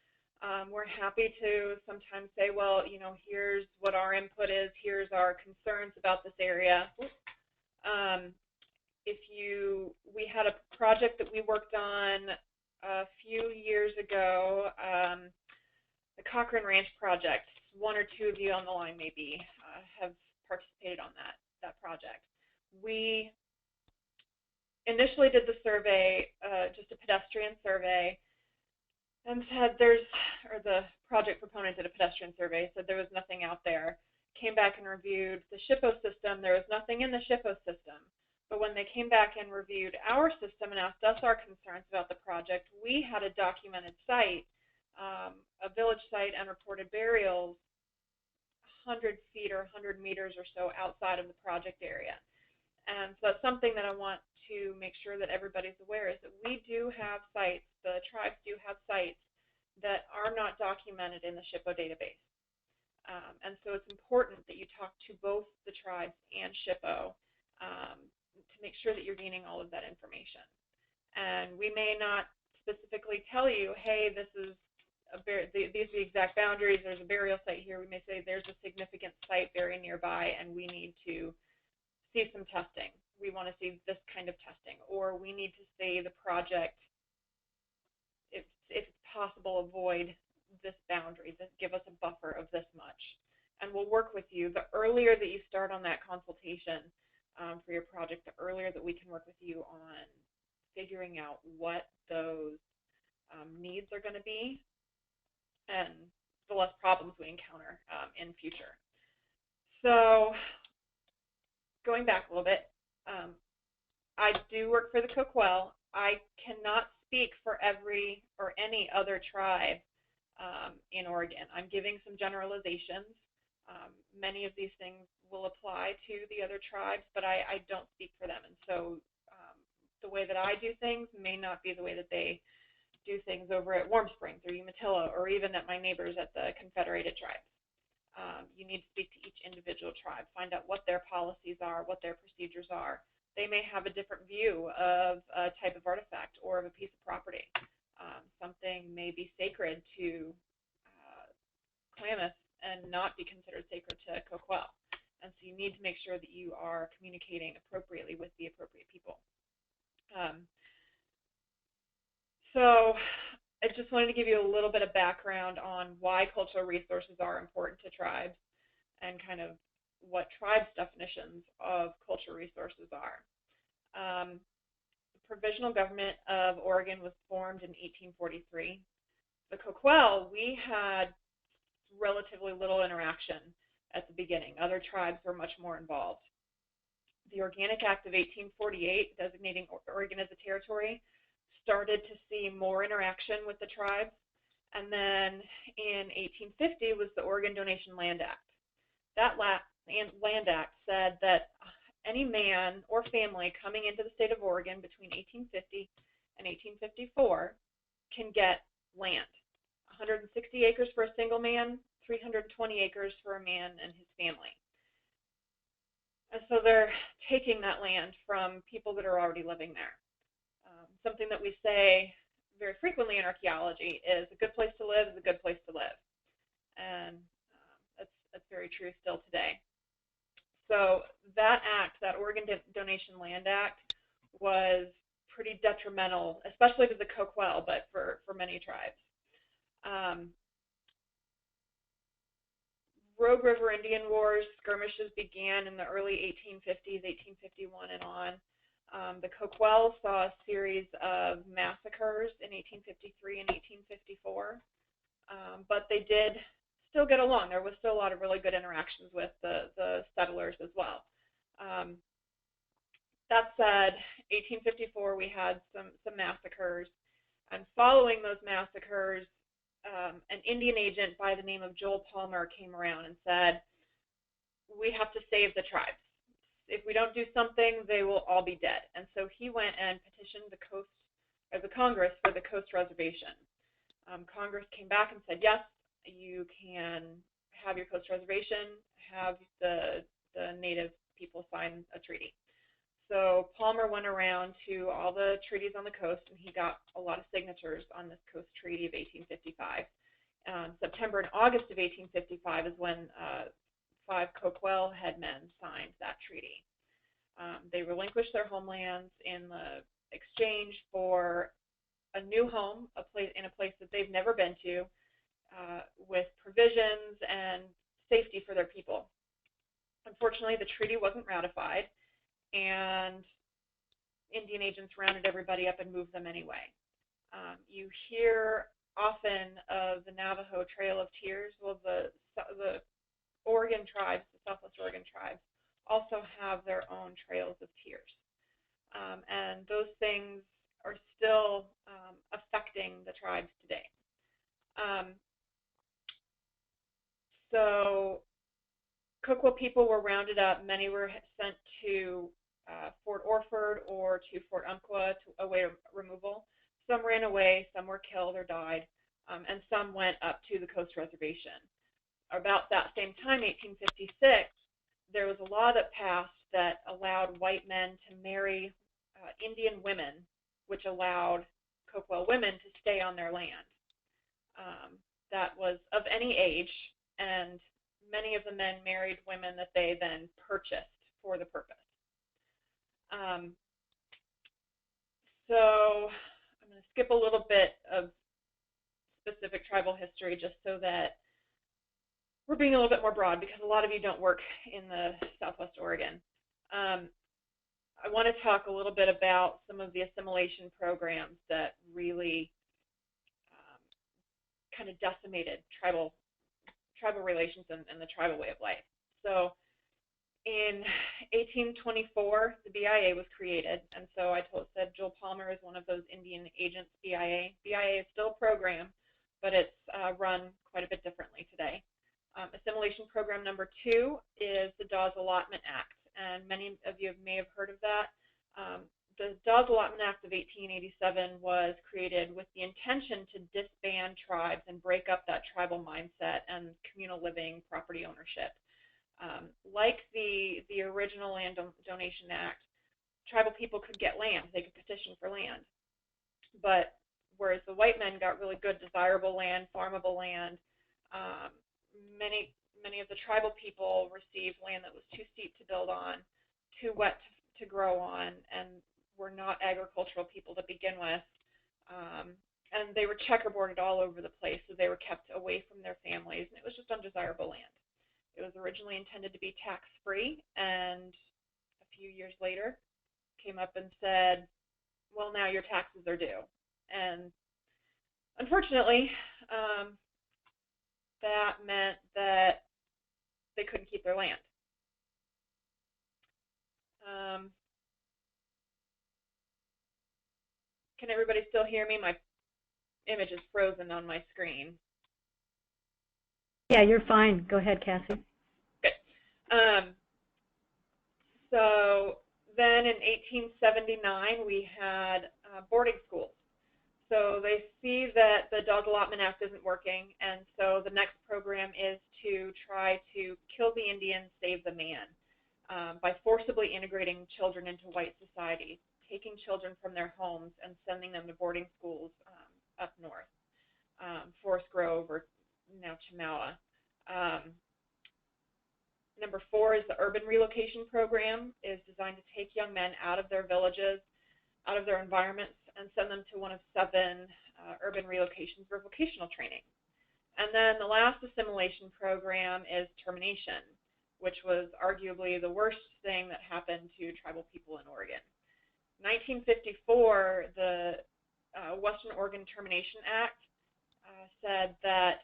We're happy to sometimes say, well, here's what our input is, here's our concerns about this area. We had a project that we worked on a few years ago, the Cochrane Ranch project. One or two of you on the line maybe have participated on that project. We initially did the survey, just a pedestrian survey. and said the project proponent did a pedestrian survey, said there was nothing out there. Came back and reviewed the SHPO system. There was nothing in the SHPO system. But when they came back and reviewed our system and asked us our concerns about the project, we had a documented site, a village site, and reported burials 100 feet or 100 meters or so outside of the project area. And so that's something that I want to make sure that everybody's aware is that we do have sites, the tribes do have sites that are not documented in the SHPO database. And so it's important that you talk to both the tribes and SHPO to make sure that you're gaining all of that information. And we may not specifically tell you, hey, this is these are the exact boundaries, there's a burial site here. We may say there's a significant site very nearby and we need to see some testing. We want to see this kind of testing, or we need to say the project, if possible, avoid this boundary, give us a buffer of this much. And we'll work with you. The earlier that you start on that consultation for your project, the earlier that we can work with you on figuring out what those needs are going to be, and the less problems we encounter in future. So going back a little bit, I do work for the Cook-Well. I cannot speak for every or any other tribe in Oregon. I'm giving some generalizations. Many of these things will apply to the other tribes, but I don't speak for them. And so the way that I do things may not be the way that they do things over at Warm Springs or Umatilla, or even at my neighbors at the Confederated Tribes. You need to speak to each individual tribe, find out what their policies are, what their procedures are. They may have a different view of a type of artifact or of a piece of property. Something may be sacred to Klamath and not be considered sacred to Cook-Well. And so you need to make sure that you are communicating appropriately with the appropriate people. So I just wanted to give you a little bit of background on why cultural resources are important to tribes and kind of what tribes' definitions of cultural resources are. The Provisional Government of Oregon was formed in 1843. The Cook-Well, we had relatively little interaction at the beginning. Other tribes were much more involved. The Organic Act of 1848, designating Oregon as a territory, started to see more interaction with the tribes. And then in 1850 was the Oregon Donation Land Act. That Land Act said that any man or family coming into the state of Oregon between 1850 and 1854 can get land. 160 acres for a single man, 320 acres for a man and his family. And so they're taking that land from people that are already living there. Something that we say very frequently in archaeology is a good place to live is a good place to live. And that's very true still today. So that act, that Oregon Donation Land Act, was pretty detrimental, especially to the Cook-Well, but for many tribes. Rogue River Indian Wars skirmishes began in the early 1850s, 1851 and on. The Cook-Well saw a series of massacres in 1853 and 1854, but they did still get along. There was still a lot of really good interactions with the settlers as well. That said, 1854 we had some massacres, and following those massacres, an Indian agent by the name of Joel Palmer came around and said, we have to save the tribes. If we don't do something, they will all be dead. And so he went and petitioned the Congress for the Coast Reservation. Congress came back and said, yes, you can have your Coast Reservation, have the Native people sign a treaty. So Palmer went around to all the treaties on the coast, and he got a lot of signatures on this Coast Treaty of 1855. September and August of 1855 is when 5 Cook-Well headmen signed that treaty. They relinquished their homelands in the exchange for a new home, in a place that they've never been to, with provisions and safety for their people. Unfortunately, the treaty wasn't ratified, and Indian agents rounded everybody up and moved them anyway. You hear often of the Navajo Trail of Tears. Well, the Oregon tribes, the Southwest Oregon tribes, also have their own trails of tears. And those things are still affecting the tribes today. So Cookwa people were rounded up. Many were sent to Fort Orford or to Fort Umpqua to await removal. Some ran away, some were killed or died, and some went up to the Coast Reservation. About that same time, 1856, there was a law that passed that allowed white men to marry Indian women, which allowed Cookwa women to stay on their land. That was of any age, and many of the men married women that they then purchased for the purpose. So I'm going to skip a little bit of specific tribal history just so that we're being a little bit more broad, because a lot of you don't work in the Southwest Oregon. I want to talk a little bit about some of the assimilation programs that really kind of decimated tribal relations and the tribal way of life. So in 1824, the BIA was created, and so I said Joel Palmer is one of those Indian agents, BIA. BIA is still a program, but it's run quite a bit differently today. Assimilation program number 2 is the Dawes Allotment Act, and many of you may have heard of that. The Dawes Allotment Act of 1887 was created with the intention to disband tribes and break up that tribal mindset and communal living, property ownership. Like the original Land Donation Act, tribal people could get land. They could petition for land. But whereas the white men got really good, desirable land, farmable land, many of the tribal people received land that was too steep to build on, too wet to grow on, and were not agricultural people to begin with. And they were checkerboarded all over the place, so they were kept away from their families, and it was just undesirable land. It was originally intended to be tax-free, and a few years later came up and said, well, now your taxes are due. And unfortunately, that meant that they couldn't keep their land. Can everybody still hear me? My image is frozen on my screen. Yeah, you're fine. Go ahead, Cassie. Good. So then in 1879, we had boarding schools. So they see that the Dawes Allotment Act isn't working, and so the next program is to try to kill the Indian, save the man, by forcibly integrating children into white society, taking children from their homes and sending them to boarding schools up north, Forest Grove or now Chemawa. Number 4 is the Urban Relocation Program, is designed to take young men out of their villages, out of their environments, and send them to one of 7 urban relocations for vocational training. And then the last assimilation program is termination, which was arguably the worst thing that happened to tribal people in Oregon. 1954, the Western Oregon Termination Act said that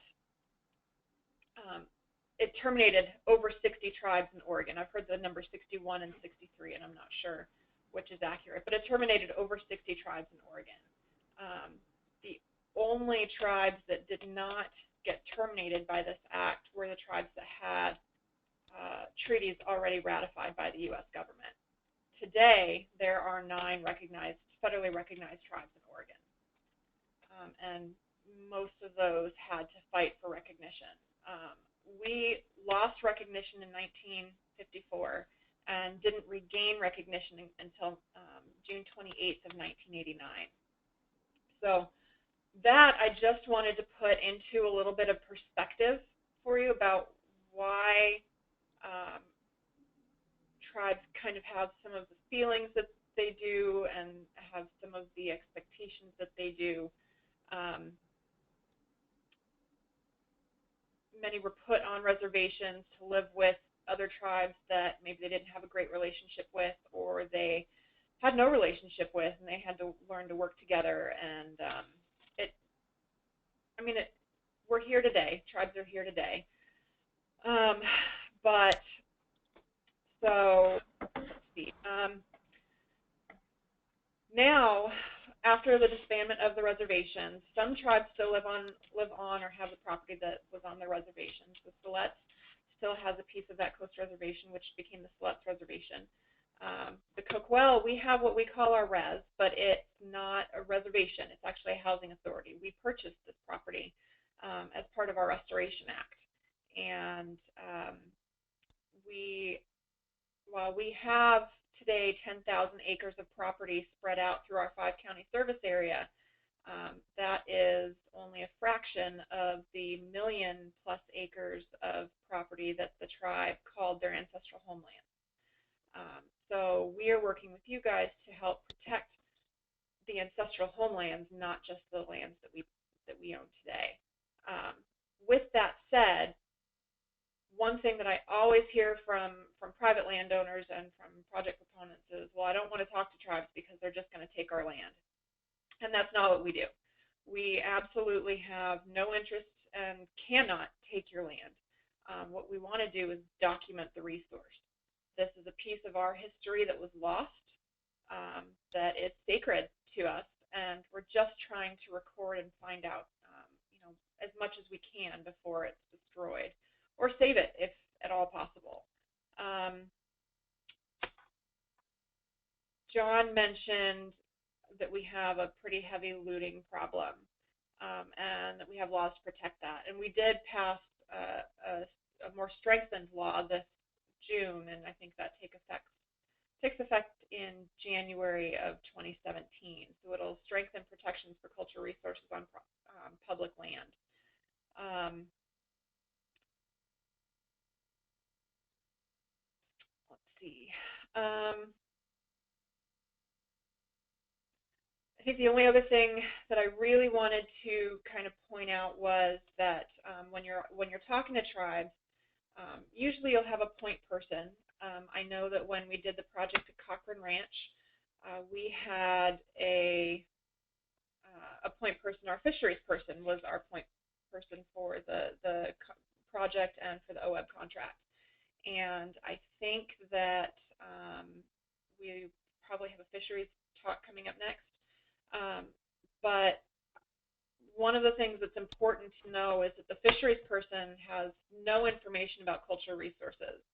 it terminated over 60 tribes in Oregon. I've heard the number 61 and 63, and I'm not sure which is accurate, but it terminated over 60 tribes in Oregon. The only tribes that did not get terminated by this act were the tribes that had treaties already ratified by the U.S. government. Today, there are 9 federally recognized tribes in Oregon, and most of those had to fight for recognition. We lost recognition in 1954 and didn't regain recognition until June 28th of 1989. So that I just wanted to put into a little bit of perspective for you about why tribes kind of have some of the feelings that they do and have some of the expectations that they do. Many were put on reservations to live with other tribes that maybe they didn't have a great relationship with, or they had no relationship with, and they had to learn to work together. And I mean, we're here today. Tribes are here today. But so let's see. Now, after the disbandment of the reservations, some tribes still live on or have the property that was on their reservations. The Siletz still has a piece of that coast reservation, which became the Siletz Reservation. The Coquille, we have what we call our res, but it's not a reservation. It's actually a housing authority. We purchased this property as part of our Restoration Act. And while we have today 10,000 acres of property spread out through our 5-county service area, that is only a fraction of the 1 million+ acres of property that the tribe called their ancestral homeland. So we are working with you guys to help protect the ancestral homelands, not just the lands that we own today. With that said, one thing that I always hear from private landowners and from project proponents is, well, I don't want to talk to tribes because they're just going to take our land. And that's not what we do. We absolutely have no interest and cannot take your land. What we want to do is document the resource. This is a piece of our history that was lost, that is sacred to us, and we're just trying to record and find out, as much as we can before it's destroyed, or save it if at all possible. John mentioned that we have a pretty heavy looting problem, and that we have laws to protect that. And we did pass a more strengthened law this June, and I think that takes effect in January of 2017. So it'll strengthen protections for cultural resources on public land. Let's see. I think the only other thing that I really wanted to kind of point out was that when you're talking to tribes, usually you'll have a point person. I know that when we did the project at Cochrane Ranch, we had a point person. Our fisheries person was our point person for the project and for the OWEB contract. And I think that we probably have a fisheries talk coming up next. But one of the things that's important to know is that the fisheries person has no information about cultural resources.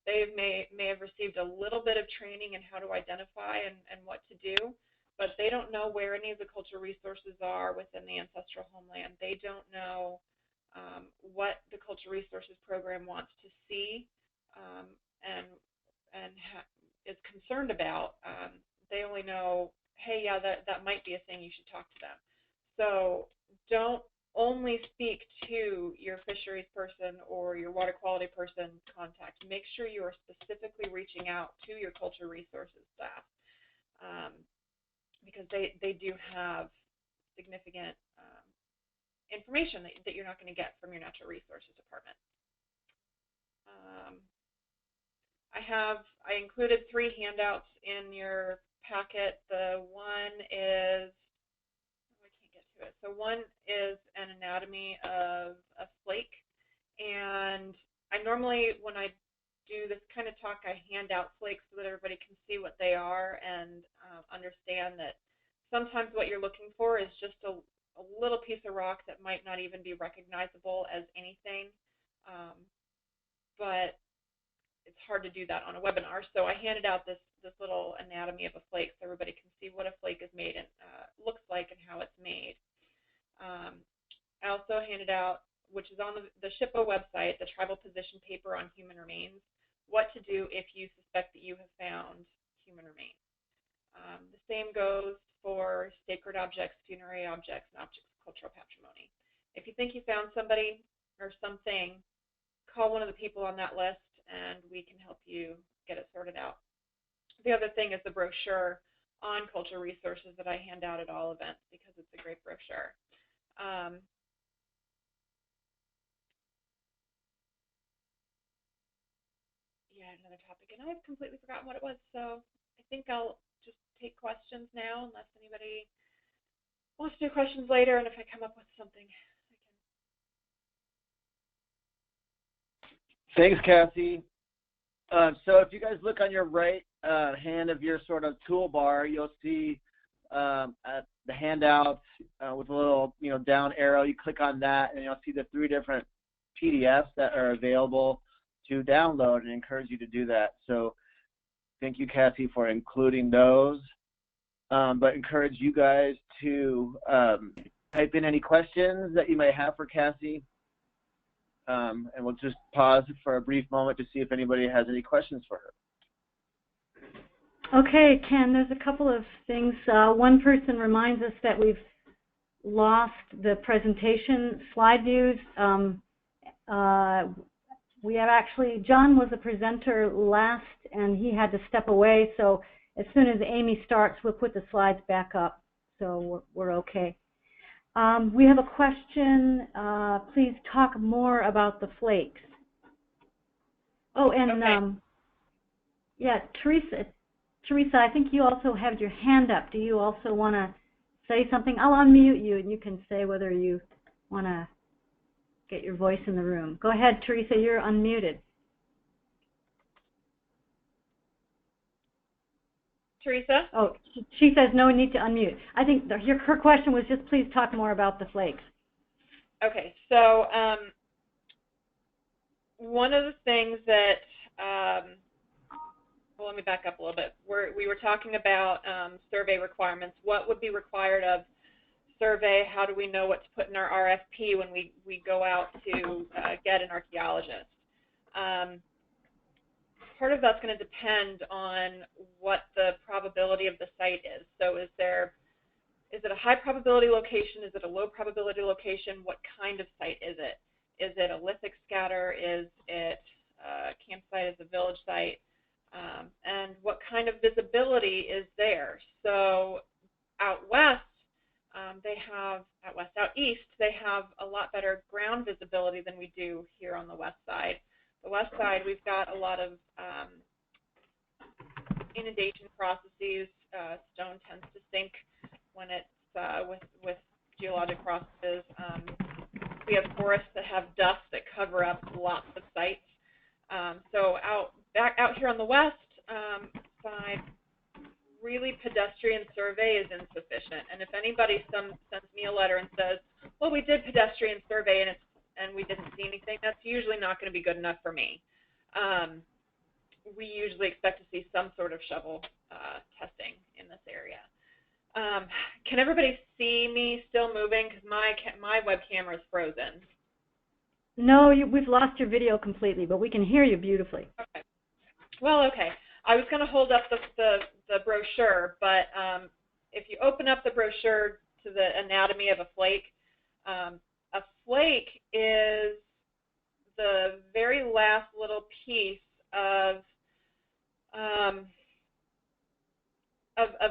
They may have received a little bit of training in how to identify and what to do, but they don't know where any of the cultural resources are within the ancestral homeland. They don't know what the cultural resources program wants to see and is concerned about. They only know, hey, yeah, that might be a thing, you should talk to them. So don't only speak to your fisheries person or your water quality person contact. Make sure you are specifically reaching out to your cultural resources staff, because they do have significant information that you're not going to get from your natural resources department. I included 3 handouts in your packet. The one is, I can't get to it. So one is an anatomy of a flake, and I normally, when I do this kind of talk, I hand out flakes so that everybody can see what they are and understand that sometimes what you're looking for is just a little piece of rock that might not even be recognizable as anything, but it's hard to do that on a webinar. So I handed out this little anatomy of a flake so everybody can see what a flake is made and looks like and how it's made. I also handed out, which is on the SHPO website, the tribal position paper on human remains, what to do if you suspect that you have found human remains. The same goes for sacred objects, funerary objects, and objects of cultural patrimony. If you think you found somebody or something, call one of the people on that list and we can help you get it sorted out. The other thing is the brochure on cultural resources that I hand out at all events because it's a great brochure. Yeah, another topic, and I've completely forgotten what it was, so I think I'll just take questions now unless anybody wants to do questions later, and if I come up with something, I Thanks, Cassie. So if you guys look on your right hand of your sort of toolbar, you'll see at the handout with a little down arrow. You click on that, and you'll see the 3 different PDFs that are available to download, and I encourage you to do that. So thank you, Cassie, for including those. But encourage you guys to type in any questions that you may have for Cassie. And we'll just pause for a brief moment to see if anybody has any questions for her. Okay, Ken, there's a couple of things. One person reminds us that we've lost the presentation slide views. We have actually, John was a presenter last and he had to step away, so as soon as Amy starts, we'll put the slides back up, so we're okay. We have a question. Please talk more about the flakes. Oh, and okay. Yeah, Teresa, I think you also have your hand up. Do you also want to say something? I'll unmute you, and you can say whether you want to get your voice in the room. Go ahead, Teresa. You're unmuted. Teresa? Oh, she says no need to unmute. I think her question was just please talk more about the flakes. Okay, so one of the things that, well, let me back up a little bit. We were talking about survey requirements. What would be required of survey? How do we know what to put in our RFP when we go out to get an archaeologist? Part of that's going to depend on what the probability of the site is. So is it a high probability location? Is it a low probability location? What kind of site is it? Is it a lithic scatter? Is it a campsite? Is it a village site? And what kind of visibility is there? So out west, out east, they have a lot better ground visibility than we do here on the west side. The west side, we've got a lot of inundation processes. Stone tends to sink when it's with geologic processes. We have forests that have dust that cover up lots of sites. So out here on the west side, really pedestrian survey is insufficient. And if anybody sends me a letter and says, well, we did pedestrian survey and we didn't see anything, that's usually not going to be good enough for me. We usually expect to see some sort of shovel testing in this area. Can everybody see me still moving? Because my web camera is frozen. No, we've lost your video completely, but we can hear you beautifully. Okay. Well, okay. I was going to hold up the brochure, but if you open up the brochure to the anatomy of a flake is the very last little piece of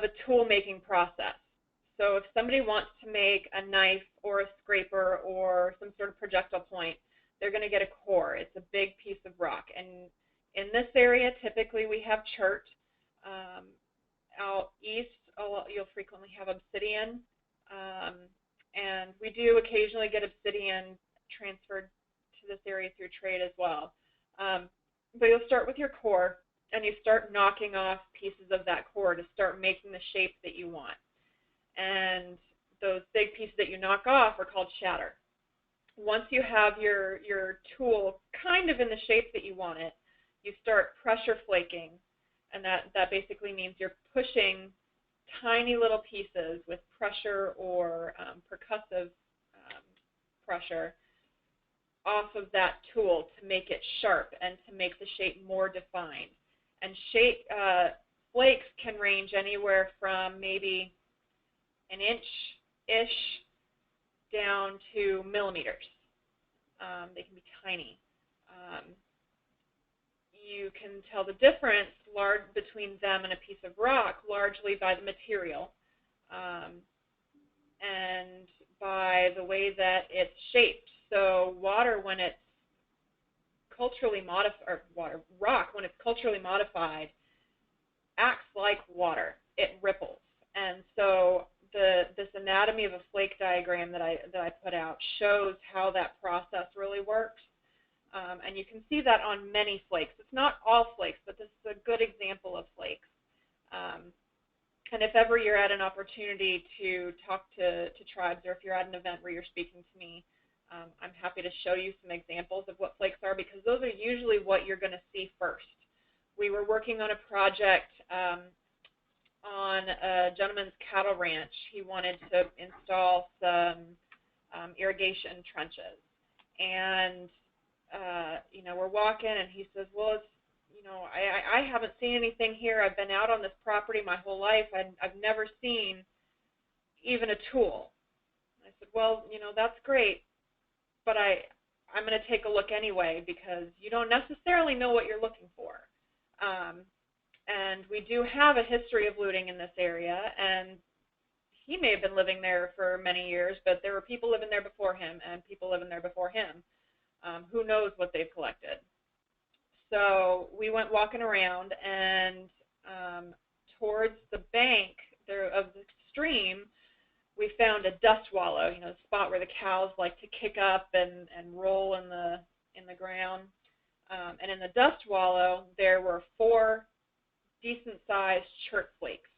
a tool making process. So if somebody wants to make a knife or a scraper or some sort of projectile point, they're going to get a core. It's a big piece of rock. And in this area, typically we have chert. Out east, you'll frequently have obsidian. And we do occasionally get obsidian transferred to this area through trade as well. But you'll start with your core, and you start knocking off pieces of that core to start making the shape that you want. And those big pieces that you knock off are called shatter. Once you have your tool kind of in the shape that you want it, you start pressure flaking, and that basically means you're pushing tiny little pieces with pressure or percussive pressure off of that tool to make it sharp and to make the shape more defined. And flakes can range anywhere from maybe an inch-ish down to millimeters. They can be tiny. You can tell the difference between them and a piece of rock largely by the material and by the way that it's shaped. So water, when it's culturally modified, or rock, when it's culturally modified, acts like water. It ripples. And so this anatomy of a flake diagram that I put out shows how that process really works. And you can see that on many flakes. It's not all flakes, but this is a good example of flakes. And if ever you're at an opportunity to talk to tribes, or if you're at an event where you're speaking to me, I'm happy to show you some examples of what flakes are, because those are usually what you're going to see first. We were working on a project on a gentleman's cattle ranch. He wanted to install some irrigation trenches. And, we're walking, and he says, well, it's, I haven't seen anything here. I've been out on this property my whole life, and I've never seen even a tool. I said, well, that's great, but I'm going to take a look anyway, because you don't necessarily know what you're looking for. And we do have a history of looting in this area, and he may have been living there for many years, but there were people living there before him and people living there before him. Who knows what they've collected? So we went walking around, and towards the bank of the stream, we found a dust wallow, the spot where the cows like to kick up and roll in the ground. And in the dust wallow, there were 4 decent-sized chert flakes.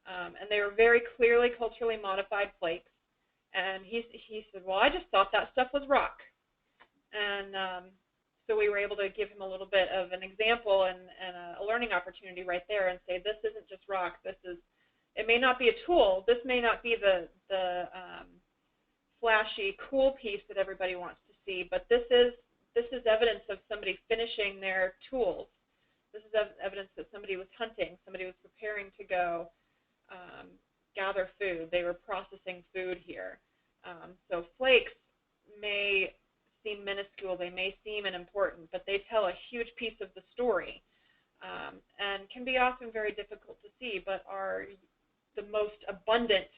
And they were very clearly culturally modified flakes. And he said, well, I just thought that stuff was rock. And so we were able to give him a little bit of an example and a learning opportunity right there, and say, this isn't just rock. It may not be a tool. This may not be the flashy, cool piece that everybody wants to see, but this is evidence of somebody finishing their tools. This is evidence that somebody was hunting, somebody was preparing to go gather food. They were processing food here. So flakes may seem minuscule, they may seem unimportant, but they tell a huge piece of the story, and can be often very difficult to see, but are the most abundant,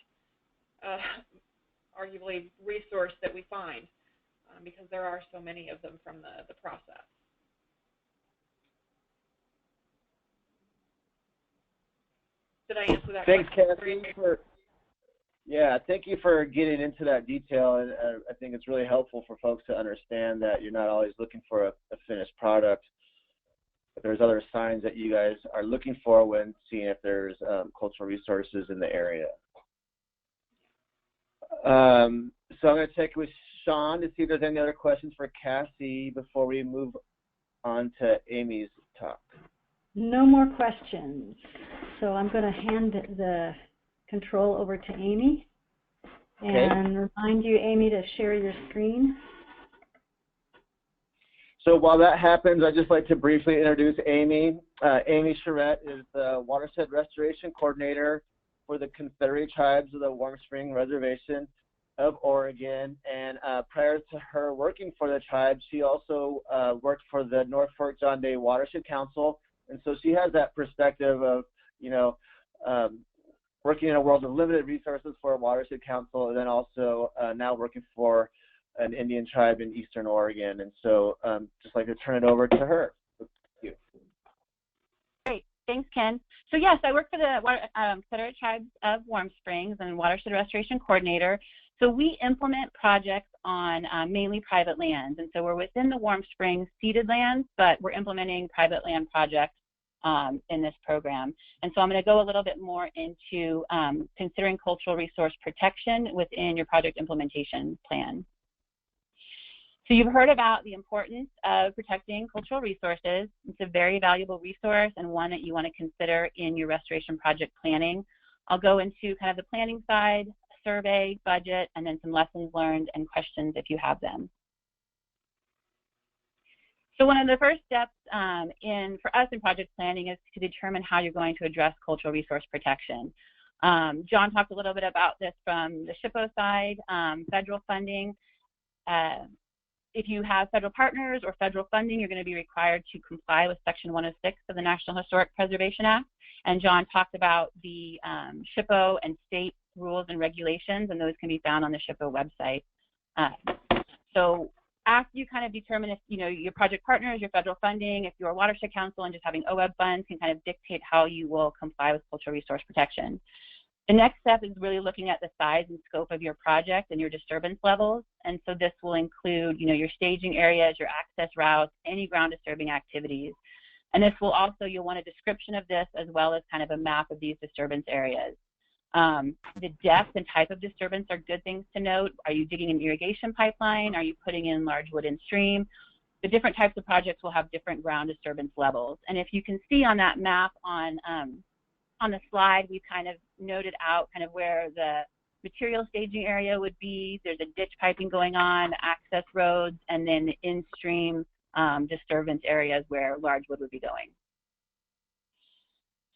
arguably, resource that we find, because there are so many of them from the process. Did I answer that question? Thanks, Kathy. Thank you for getting into that detail, and I think it's really helpful for folks to understand that you're not always looking for a finished product, but there's other signs that you guys are looking for when seeing if there's cultural resources in the area. So I'm going to check with Sean to see if there's any other questions for Cassie before we move on to Amy's talk. No more questions. So I'm going to hand the control over to Amy, and remind you, Amy, to share your screen. So while that happens, I'd just like to briefly introduce Amy. Amy Charette is the Watershed Restoration Coordinator for the Confederated Tribes of the Warm Spring Reservation of Oregon. And prior to her working for the tribe, she also worked for the North Fork John Day Watershed Council. And so she has that perspective of, working in a world of limited resources for a watershed council, and then also now working for an Indian tribe in Eastern Oregon. And so just like to turn it over to her. Thank you. Great. Thanks, Ken. So yes, I work for the Confederate Tribes of Warm Springs and Watershed Restoration Coordinator. So we implement projects on mainly private lands. And so we're within the Warm Springs ceded lands, but we're implementing private land projects in this program. And so I'm going to go a little bit more into considering cultural resource protection within your project implementation plan. So you've heard about the importance of protecting cultural resources. It's a very valuable resource and one that you want to consider in your restoration project planning. I'll go into kind of the planning side, survey, budget, and then some lessons learned and questions if you have them. So one of the first steps for us in project planning is to determine how you're going to address cultural resource protection. John talked a little bit about this from the SHPO side, federal funding. If you have federal partners or federal funding, you're going to be required to comply with Section 106 of the National Historic Preservation Act. And John talked about the SHPO and state rules and regulations, and those can be found on the SHPO website. So after you kind of determine if your project partners, your federal funding, if you're a watershed council and just having OWEB funds can kind of dictate how you will comply with cultural resource protection. The next step is really looking at the size and scope of your project and your disturbance levels. And so this will include, your staging areas, your access routes, any ground disturbing activities. And this will also, you'll want a description of this as well as kind of a map of these disturbance areas. The depth and type of disturbance are good things to note. Are you digging an irrigation pipeline? Are you putting in large wooden stream? The different types of projects will have different ground disturbance levels. And if you can see on that map on the slide, we've kind of noted out kind of where the material staging area would be. There's a ditch piping going on, access roads, and then the in-stream disturbance areas where large wood would be going.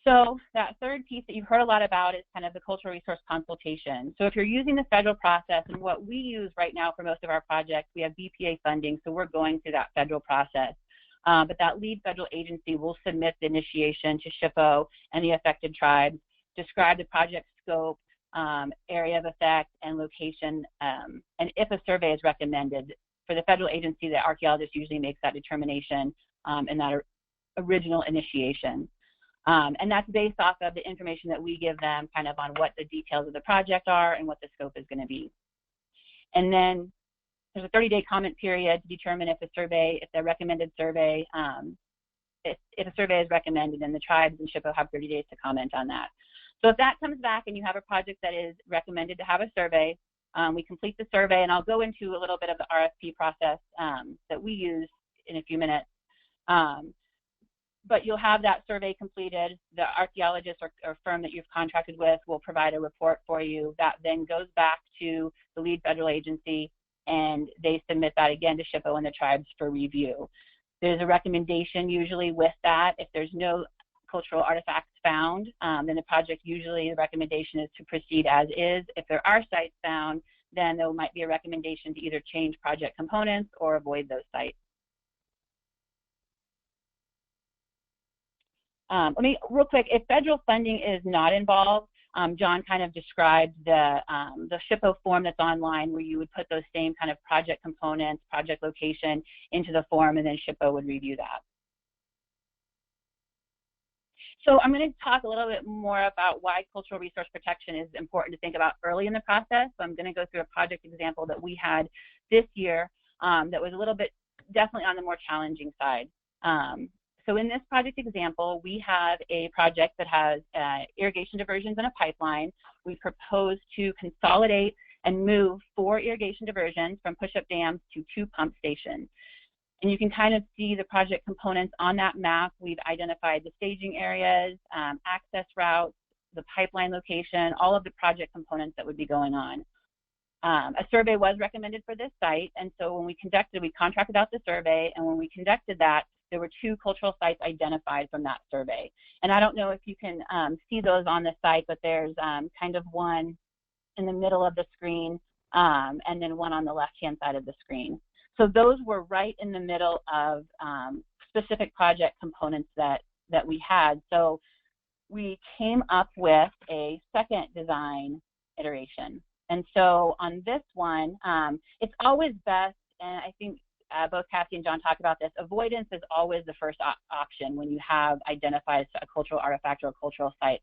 So that third piece that you've heard a lot about is kind of the cultural resource consultation. So if you're using the federal process, and what we use right now for most of our projects, we have BPA funding, so we're going through that federal process. But that lead federal agency will submit the initiation to SHPO and the affected tribes, describe the project scope, area of effect, and location, and if a survey is recommended. For the federal agency, the archaeologist usually makes that determination in that original initiation. And that's based off of the information that we give them kind of on what the details of the project are and what the scope is going to be. And then there's a 30-day comment period to determine if the recommended survey, if a survey is recommended, and the tribes and SHPO have 30 days to comment on that. So if that comes back and you have a project that is recommended to have a survey, we complete the survey, and I'll go into a little bit of the RFP process that we use in a few minutes. But you'll have that survey completed. The archaeologist or firm that you've contracted with will provide a report for you. That then goes back to the lead federal agency, and they submit that again to SHPO and the tribes for review. There's a recommendation usually with that. If there's no cultural artifacts found, then the project, usually the recommendation is to proceed as is. If there are sites found, then there might be a recommendation to either change project components or avoid those sites. Real quick, if federal funding is not involved, John kind of described the SHPO form that's online where you would put those same kind of project components, project location into the form, and then SHPO would review that. So I'm going to talk a little bit more about why cultural resource protection is important to think about early in the process. So I'm going to go through a project example that we had this year that was a little bit definitely on the more challenging side. So in this project example, we have a project that has irrigation diversions and a pipeline. We propose to consolidate and move 4 irrigation diversions from push-up dams to 2 pump stations. And you can kind of see the project components on that map. We've identified the staging areas, access routes, the pipeline location, all of the project components that would be going on. A survey was recommended for this site, and so when we contracted out the survey, and when we conducted that, there were 2 cultural sites identified from that survey. And I don't know if you can see those on the site, but there's kind of one in the middle of the screen and then one on the left-hand side of the screen. So those were right in the middle of specific project components that we had. So we came up with a second design iteration. And so on this one, it's always best, and I think both Cassie and John talked about this, avoidance is always the first option when you have identified a cultural artifact or a cultural site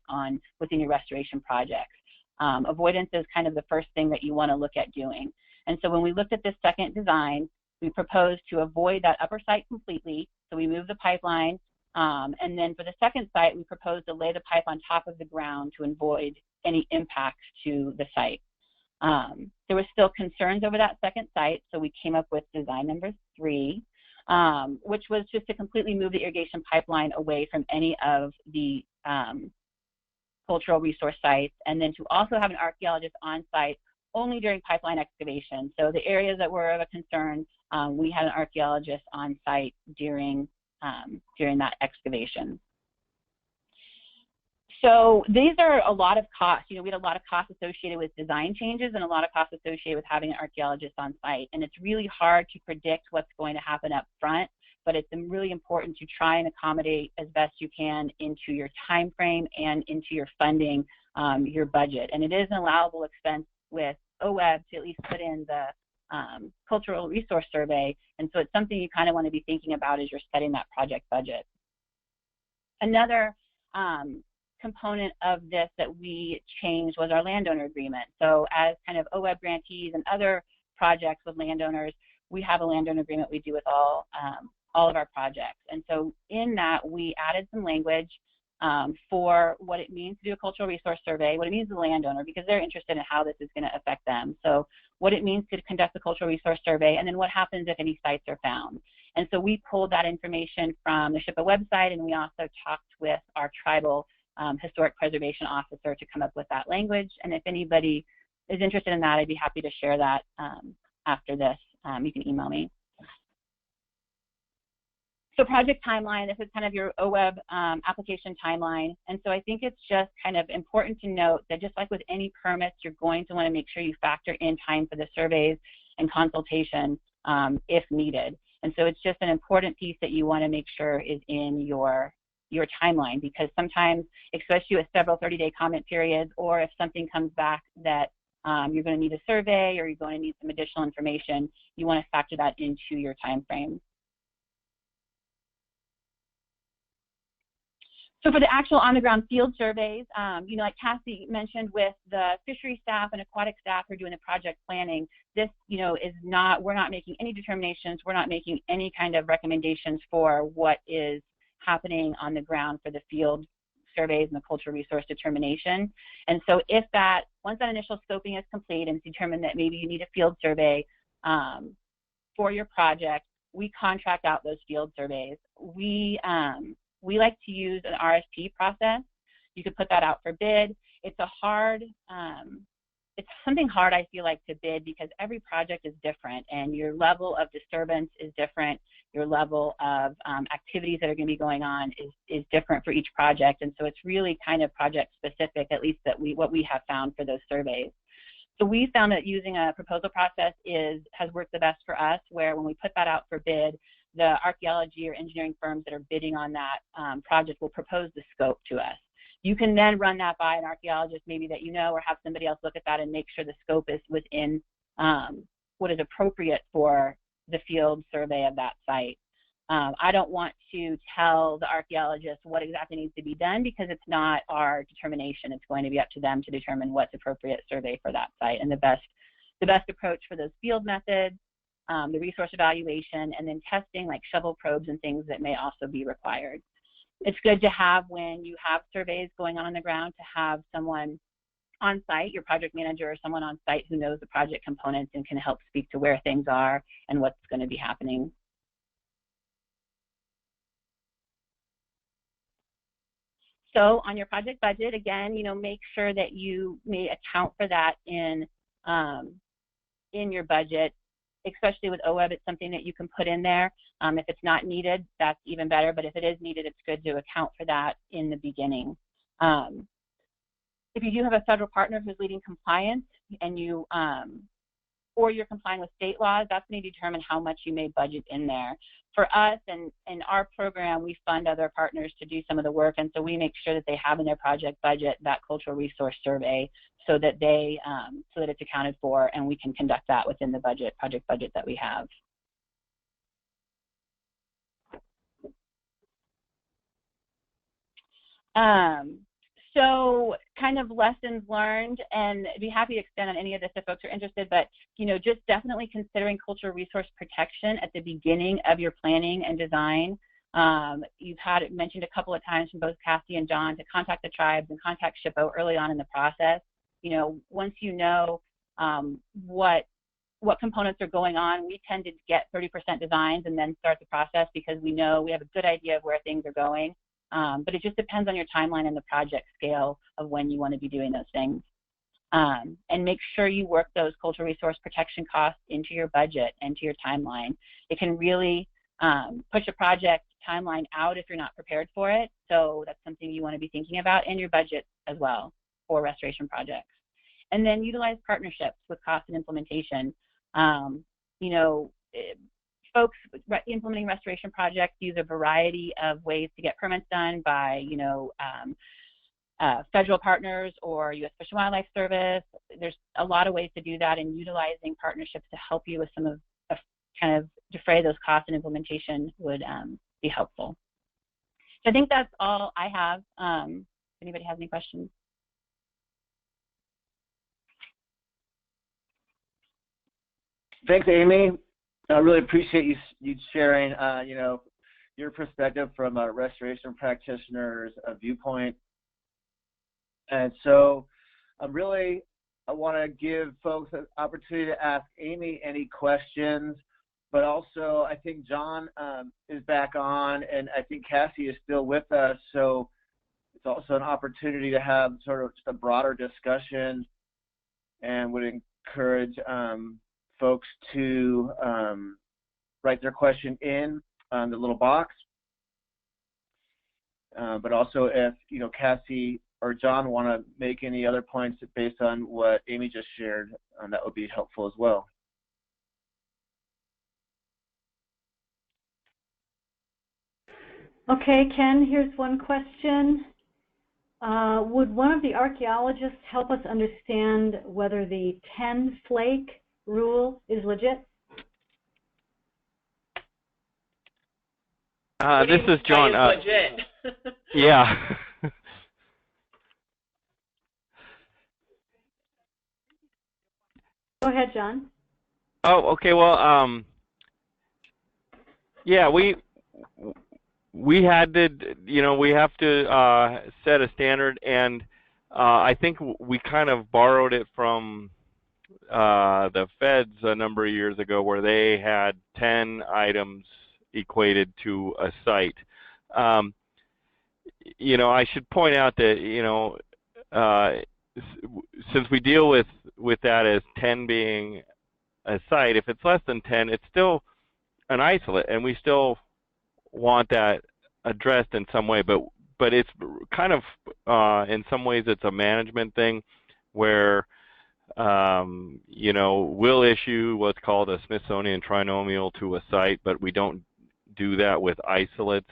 within your restoration projects. Avoidance is kind of the first thing that you want to look at doing. And so when we looked at this second design, we proposed to avoid that upper site completely. So we moved the pipeline. And then for the second site, we proposed to lay the pipe on top of the ground to avoid any impacts to the site. There were still concerns over that second site, so we came up with design number 3, which was just to completely move the irrigation pipeline away from any of the cultural resource sites, and then to also have an archaeologist on site only during pipeline excavation. So the areas that were of a concern, we had an archaeologist on site during that excavation. So these are a lot of costs. We had a lot of costs associated with design changes and a lot of costs associated with having an archaeologist on site. And it's really hard to predict what's going to happen up front, but it's really important to try and accommodate as best you can into your time frame and into your funding, your budget. And it is an allowable expense with OWEB to at least put in the cultural resource survey. And so it's something you kind of want to be thinking about as you're setting that project budget. Another component of this that we changed was our landowner agreement. So as kind of OWEB grantees and other projects with landowners, we have a landowner agreement we do with all of our projects. And so in that, we added some language for what it means to do a cultural resource survey, what it means to the landowner, because they're interested in how this is going to affect them. So what it means to conduct a cultural resource survey, and then what happens if any sites are found. And so we pulled that information from the SHPA website, and we also talked with our tribal historic preservation officer to come up with that language. And if anybody is interested in that, I'd be happy to share that after this. You can email me. So project timeline, this is kind of your OWEB application timeline. And so I think it's just kind of important to note that just like with any permits, you're going to want to make sure you factor in time for the surveys and consultation if needed. And so it's just an important piece that you want to make sure is in your timeline, because sometimes, especially with several 30-day comment periods, or if something comes back that you're going to need a survey or you're going to need some additional information, you want to factor that into your time frame. So for the actual on-the-ground field surveys, you know, like Cassie mentioned, with the fishery staff and aquatic staff who are doing the project planning, this, you know, is not, we're not making any determinations, we're not making any kind of recommendations for what is happening on the ground for the field surveys and the cultural resource determination. And so if that, once that initial scoping is complete and it's determined that maybe you need a field survey for your project, we contract out those field surveys. We like to use an RFP process. You could put that out for bid. It's a hard, it's something hard, I feel like, to bid, because every project is different and your level of disturbance is different. Your level of activities that are going to be going on is different for each project. And so it's really kind of project specific, at least that what we have found for those surveys. So we found that using a proposal process has worked the best for us, where when we put that out for bid, the archaeology or engineering firms that are bidding on that project will propose the scope to us. You can then run that by an archaeologist maybe that you know, or have somebody else look at that and make sure the scope is within what is appropriate for the field survey of that site. I don't want to tell the archaeologist what exactly needs to be done, because it's not our determination. It's going to be up to them to determine what's appropriate survey for that site and the best approach for those field methods, the resource evaluation, and then testing like shovel probes and things that may also be required. It's good to have, when you have surveys going on the ground, to have someone on site, your project manager or someone on site who knows the project components and can help speak to where things are and what's going to be happening. So on your project budget, again, you know, make sure that you may account for that in your budget. Especially with OWEB, it's something that you can put in there. If it's not needed, that's even better, but if it is needed, it's good to account for that in the beginning. If you do have a federal partner who's leading compliance and you, or you're complying with state laws, that's going to determine how much you may budget in there. For us and in our program, we fund other partners to do some of the work, and so we make sure that they have in their project budget that cultural resource survey, so that they so that it's accounted for, and we can conduct that within the project budget that we have. So kind of lessons learned, and I'd be happy to extend on any of this if folks are interested, but you know, just definitely considering cultural resource protection at the beginning of your planning and design. You've had it mentioned a couple of times from both Cassie and John to contact the tribes and contact SHPA early on in the process. You know, once you know what components are going on, we tend to get 30% designs and then start the process, because we know we have a good idea of where things are going. But it just depends on your timeline and the project scale of when you want to be doing those things. And make sure you work those cultural resource protection costs into your budget and to your timeline. It can really push a project timeline out if you're not prepared for it. So that's something you want to be thinking about in your budget as well for restoration projects. And then utilize partnerships with cost and implementation. You know, folks implementing restoration projects use a variety of ways to get permits done by, you know, federal partners or U.S. Fish and Wildlife Service. There's a lot of ways to do that, and utilizing partnerships to help you with some of kind of defray those costs and implementation would be helpful. So I think that's all I have anybody has any questions. Thanks, Amy. I really appreciate you sharing, you know, your perspective from a restoration practitioner's viewpoint. And so I want to give folks an opportunity to ask Amy any questions, but also I think John is back on, and I think Cassie is still with us. So it's also an opportunity to have sort of just a broader discussion, and would encourage folks to write their question in the little box. But also if, you know, Cassie or John want to make any other points based on what Amy just shared, that would be helpful as well. Okay, Ken, here's one question. Would one of the archaeologists help us understand whether the 10 flake rule is legit? This is John. Legit? Yeah. Go ahead, John. Oh, okay. Well, yeah, we had to, you know, we have to set a standard, and I think we kind of borrowed it from the feds a number of years ago, where they had 10 items equated to a site. You know, I should point out that, you know, since we deal with that as 10 being a site, if it's less than 10, it's still an isolate, and we still want that addressed in some way. But it's kind of in some ways it's a management thing, where you know, we'll issue what's called a Smithsonian trinomial to a site, but we don't do that with isolates.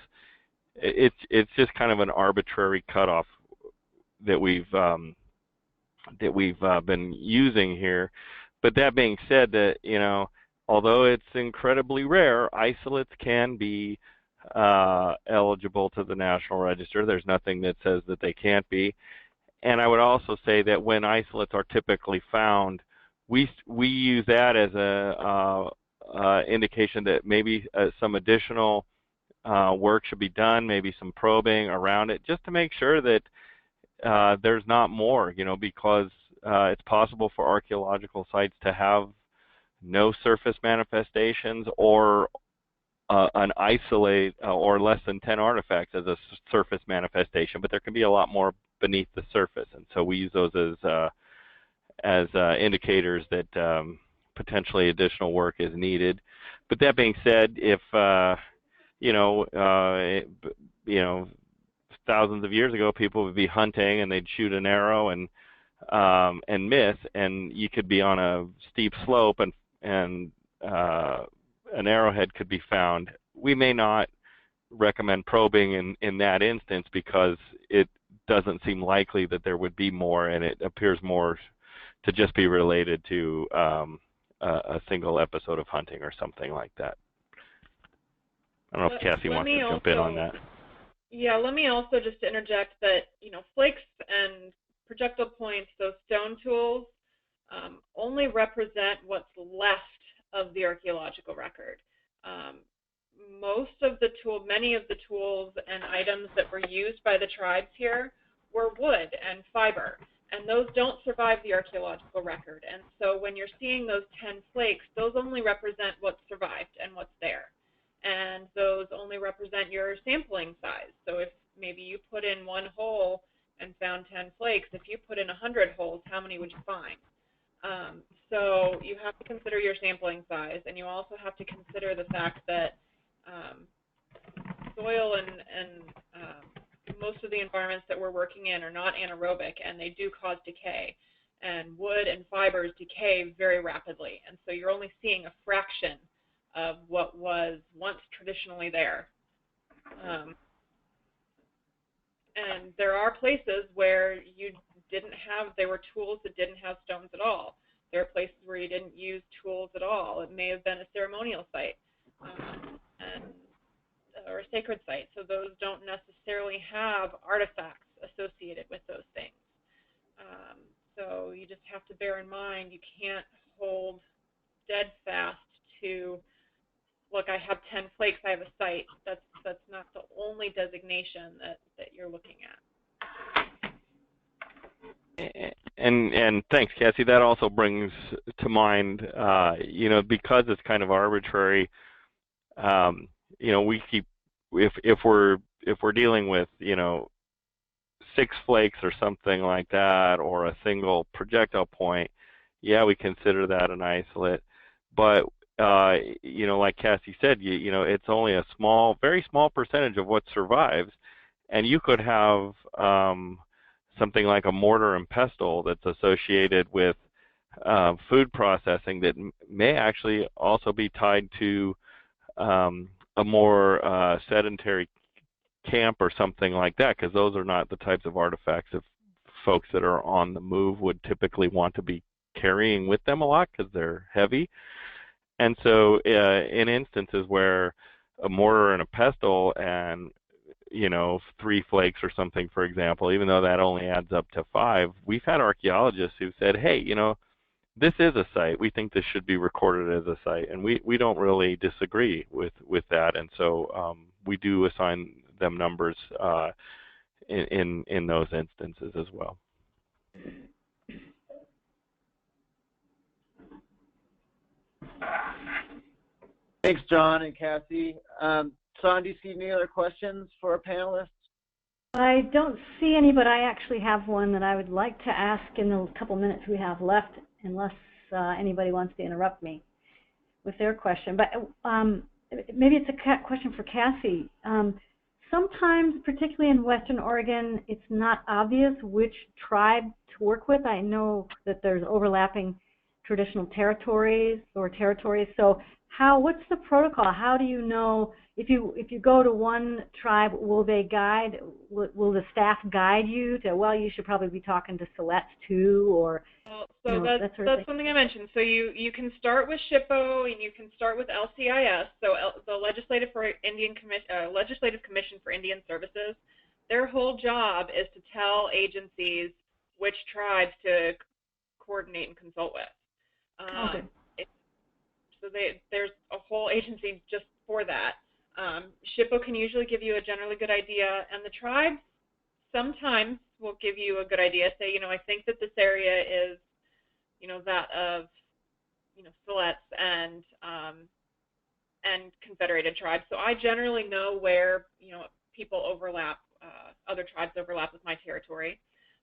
It's just kind of an arbitrary cutoff that we've been using here. But that being said, that, you know, although it's incredibly rare, isolates can be eligible to the National Register. There's nothing that says that they can't be. And I would also say that when isolates are typically found, we use that as a indication that maybe some additional work should be done, maybe some probing around it, just to make sure that there's not more, you know, because it's possible for archaeological sites to have no surface manifestations, or an isolate or less than 10 artifacts as a surface manifestation, but there can be a lot more beneath the surface, and so we use those as indicators that potentially additional work is needed. But that being said, if you know, thousands of years ago, people would be hunting and they'd shoot an arrow and miss, and you could be on a steep slope and an arrowhead could be found. We may not recommend probing in that instance, because it doesn't seem likely that there would be more, and it appears more to just be related to a single episode of hunting or something like that. I don't know if Cassie wants to jump in on that. Yeah, let me also just interject that, you know, flakes and projectile points, those stone tools, only represent what's left of the archaeological record. Many of the tools and items that were used by the tribes here were wood and fiber, and those don't survive the archaeological record. And so when you're seeing those 10 flakes, those only represent what's survived and what's there. And those only represent your sampling size. So if maybe you put in one hole and found 10 flakes, if you put in 100 holes, how many would you find? So you have to consider your sampling size, and you also have to consider the fact that soil and most of the environments that we're working in are not anaerobic, and they do cause decay. And wood and fibers decay very rapidly, and so you're only seeing a fraction of what was once traditionally there. And there are places where there were tools that didn't have stones at all. There are places where you didn't use tools at all. It may have been a ceremonial site or a sacred site, so those don't necessarily have artifacts associated with those things. So you just have to bear in mind you can't hold dead fast to, look, I have 10 flakes, I have a site. That's not the only designation that you're looking at. And thanks, Cassie. That also brings to mind, because it's kind of arbitrary. We keep, if we're dealing with 6 flakes or something like that, or a single projectile point, yeah, we consider that an isolate. But like Cassie said, it's only a very small percentage of what survives, and you could have something like a mortar and pestle that's associated with food processing that may actually also be tied to a more sedentary camp or something like that, because those are not the types of artifacts that folks that are on the move would typically want to be carrying with them a lot, because they're heavy. And so in instances where a mortar and a pestle and 3 flakes or something, for example, even though that only adds up to 5, we've had archaeologists who said, hey, this is a site. We think this should be recorded as a site, and we don't really disagree with that. And so we do assign them numbers in those instances as well. Thanks, John and Cassie. Son, do you see any other questions for our panelists? I don't see any, but I actually have one that I would like to ask in the couple minutes we have left, unless anybody wants to interrupt me with their question. But maybe it's a question for Cassie. Sometimes, particularly in Western Oregon, it's not obvious which tribe to work with. I know that there's overlapping traditional territories or territories. So what's the protocol? How do you know if you go to one tribe, will they guide? Will the staff guide you to, well, you should probably be talking to Siletz too, or that's something I mentioned. So you can start with SHPO and you can start with LCIS. So the Legislative Commission for Indian Services. Their whole job is to tell agencies which tribes to coordinate and consult with. Okay. So there's a whole agency just for that. SHPO can usually give you a generally good idea, and the tribes sometimes will give you a good idea. Say, I think that this area is, that of, Siletz and Confederated tribes. So I generally know where, people overlap, other tribes overlap with my territory.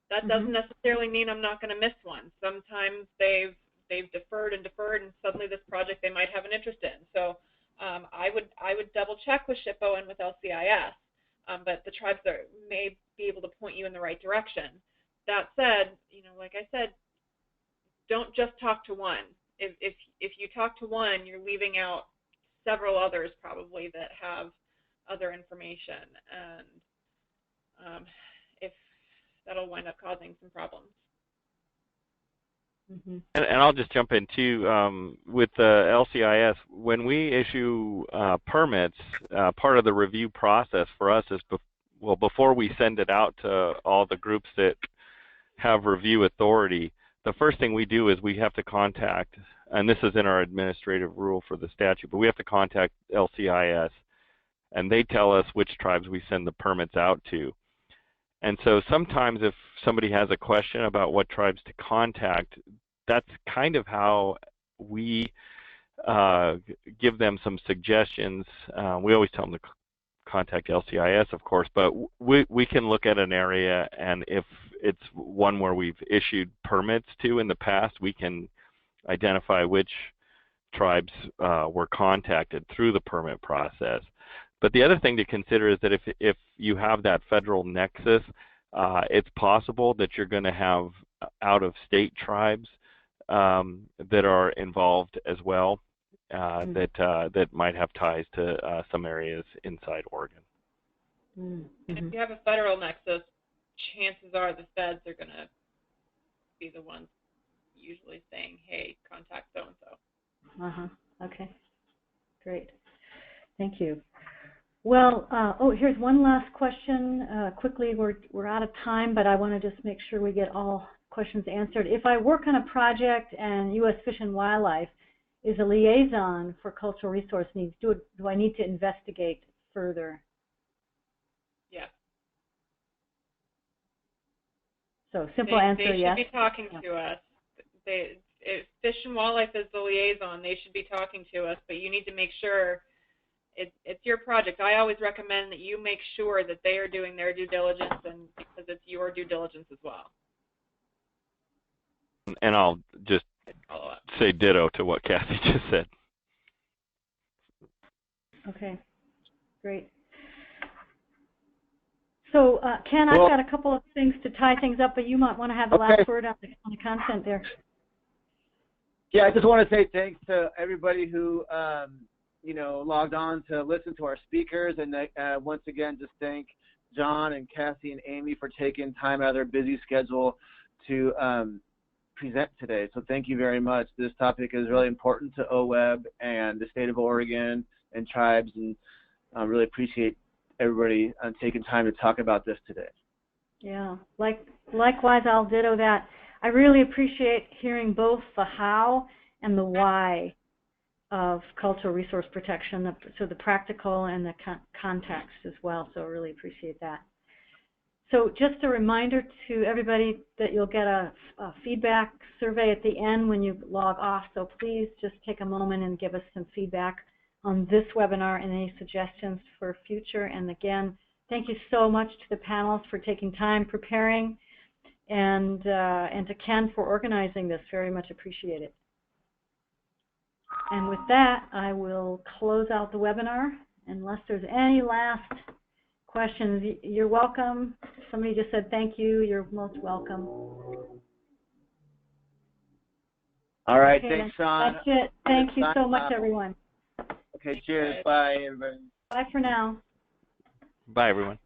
That doesn't necessarily mean I'm not going to miss one. Sometimes they've deferred, and suddenly this project they might have an interest in. So I would double check with SHPO and with LCIS, but the tribes may be able to point you in the right direction. That said, like I said, don't just talk to one. If you talk to one, you're leaving out several others probably that have other information, and if that'll wind up causing some problems. And I'll just jump in too, with the LCIS, when we issue permits, part of the review process for us is, before we send it out to all the groups that have review authority, the first thing we do is we have to contact, and this is in our administrative rule for the statute, but we have to contact LCIS, and they tell us which tribes we send the permits out to. And so sometimes if somebody has a question about what tribes to contact, that's kind of how we give them some suggestions. We always tell them to contact LCIS, of course, but we can look at an area, and if it's one where we've issued permits to in the past, we can identify which tribes were contacted through the permit process. But the other thing to consider is that if you have that federal nexus, it's possible that you're going to have out-of-state tribes that are involved as well, that might have ties to some areas inside Oregon. And if you have a federal nexus, chances are the feds are going to be the ones usually saying, hey, contact so-and-so. Okay, great. Thank you. Well, here's one last question. Quickly, we're out of time, but I want to just make sure we get all questions answered. If I work on a project and U.S. Fish and Wildlife is a liaison for cultural resource needs, do I need to investigate further? Yes. So simple answer, yes. They should be talking to us. If Fish and Wildlife is the liaison, they should be talking to us, but you need to make sure it's your project. I always recommend that you make sure that they are doing their due diligence, and because it's your due diligence as well. And I'll just say ditto to what Kathy just said. Okay, great. So, Ken, I've got a couple of things to tie things up, but you might want to have the last word on the content there. Yeah, I just want to say thanks to everybody who logged on to listen to our speakers, and once again, just thank John and Cassie and Amy for taking time out of their busy schedule to present today. So thank you very much. This topic is really important to OWEB and the state of Oregon and tribes, and I really appreciate everybody taking time to talk about this today. Yeah, likewise, I'll ditto that. I really appreciate hearing both the how and the why of cultural resource protection, so the practical and the context as well, so I really appreciate that. So just a reminder to everybody that you'll get a feedback survey at the end when you log off, so please just take a moment and give us some feedback on this webinar and any suggestions for future. And again, thank you so much to the panelists for taking time preparing, and to Ken for organizing this. Very much appreciated. And with that, I will close out the webinar unless there's any last questions. You're welcome. Somebody just said thank you. You're most welcome. All right, okay, thanks, Sean. That's it. Thank you so much, everyone. Okay, cheers. Bye, everybody. Bye for now. Bye, everyone.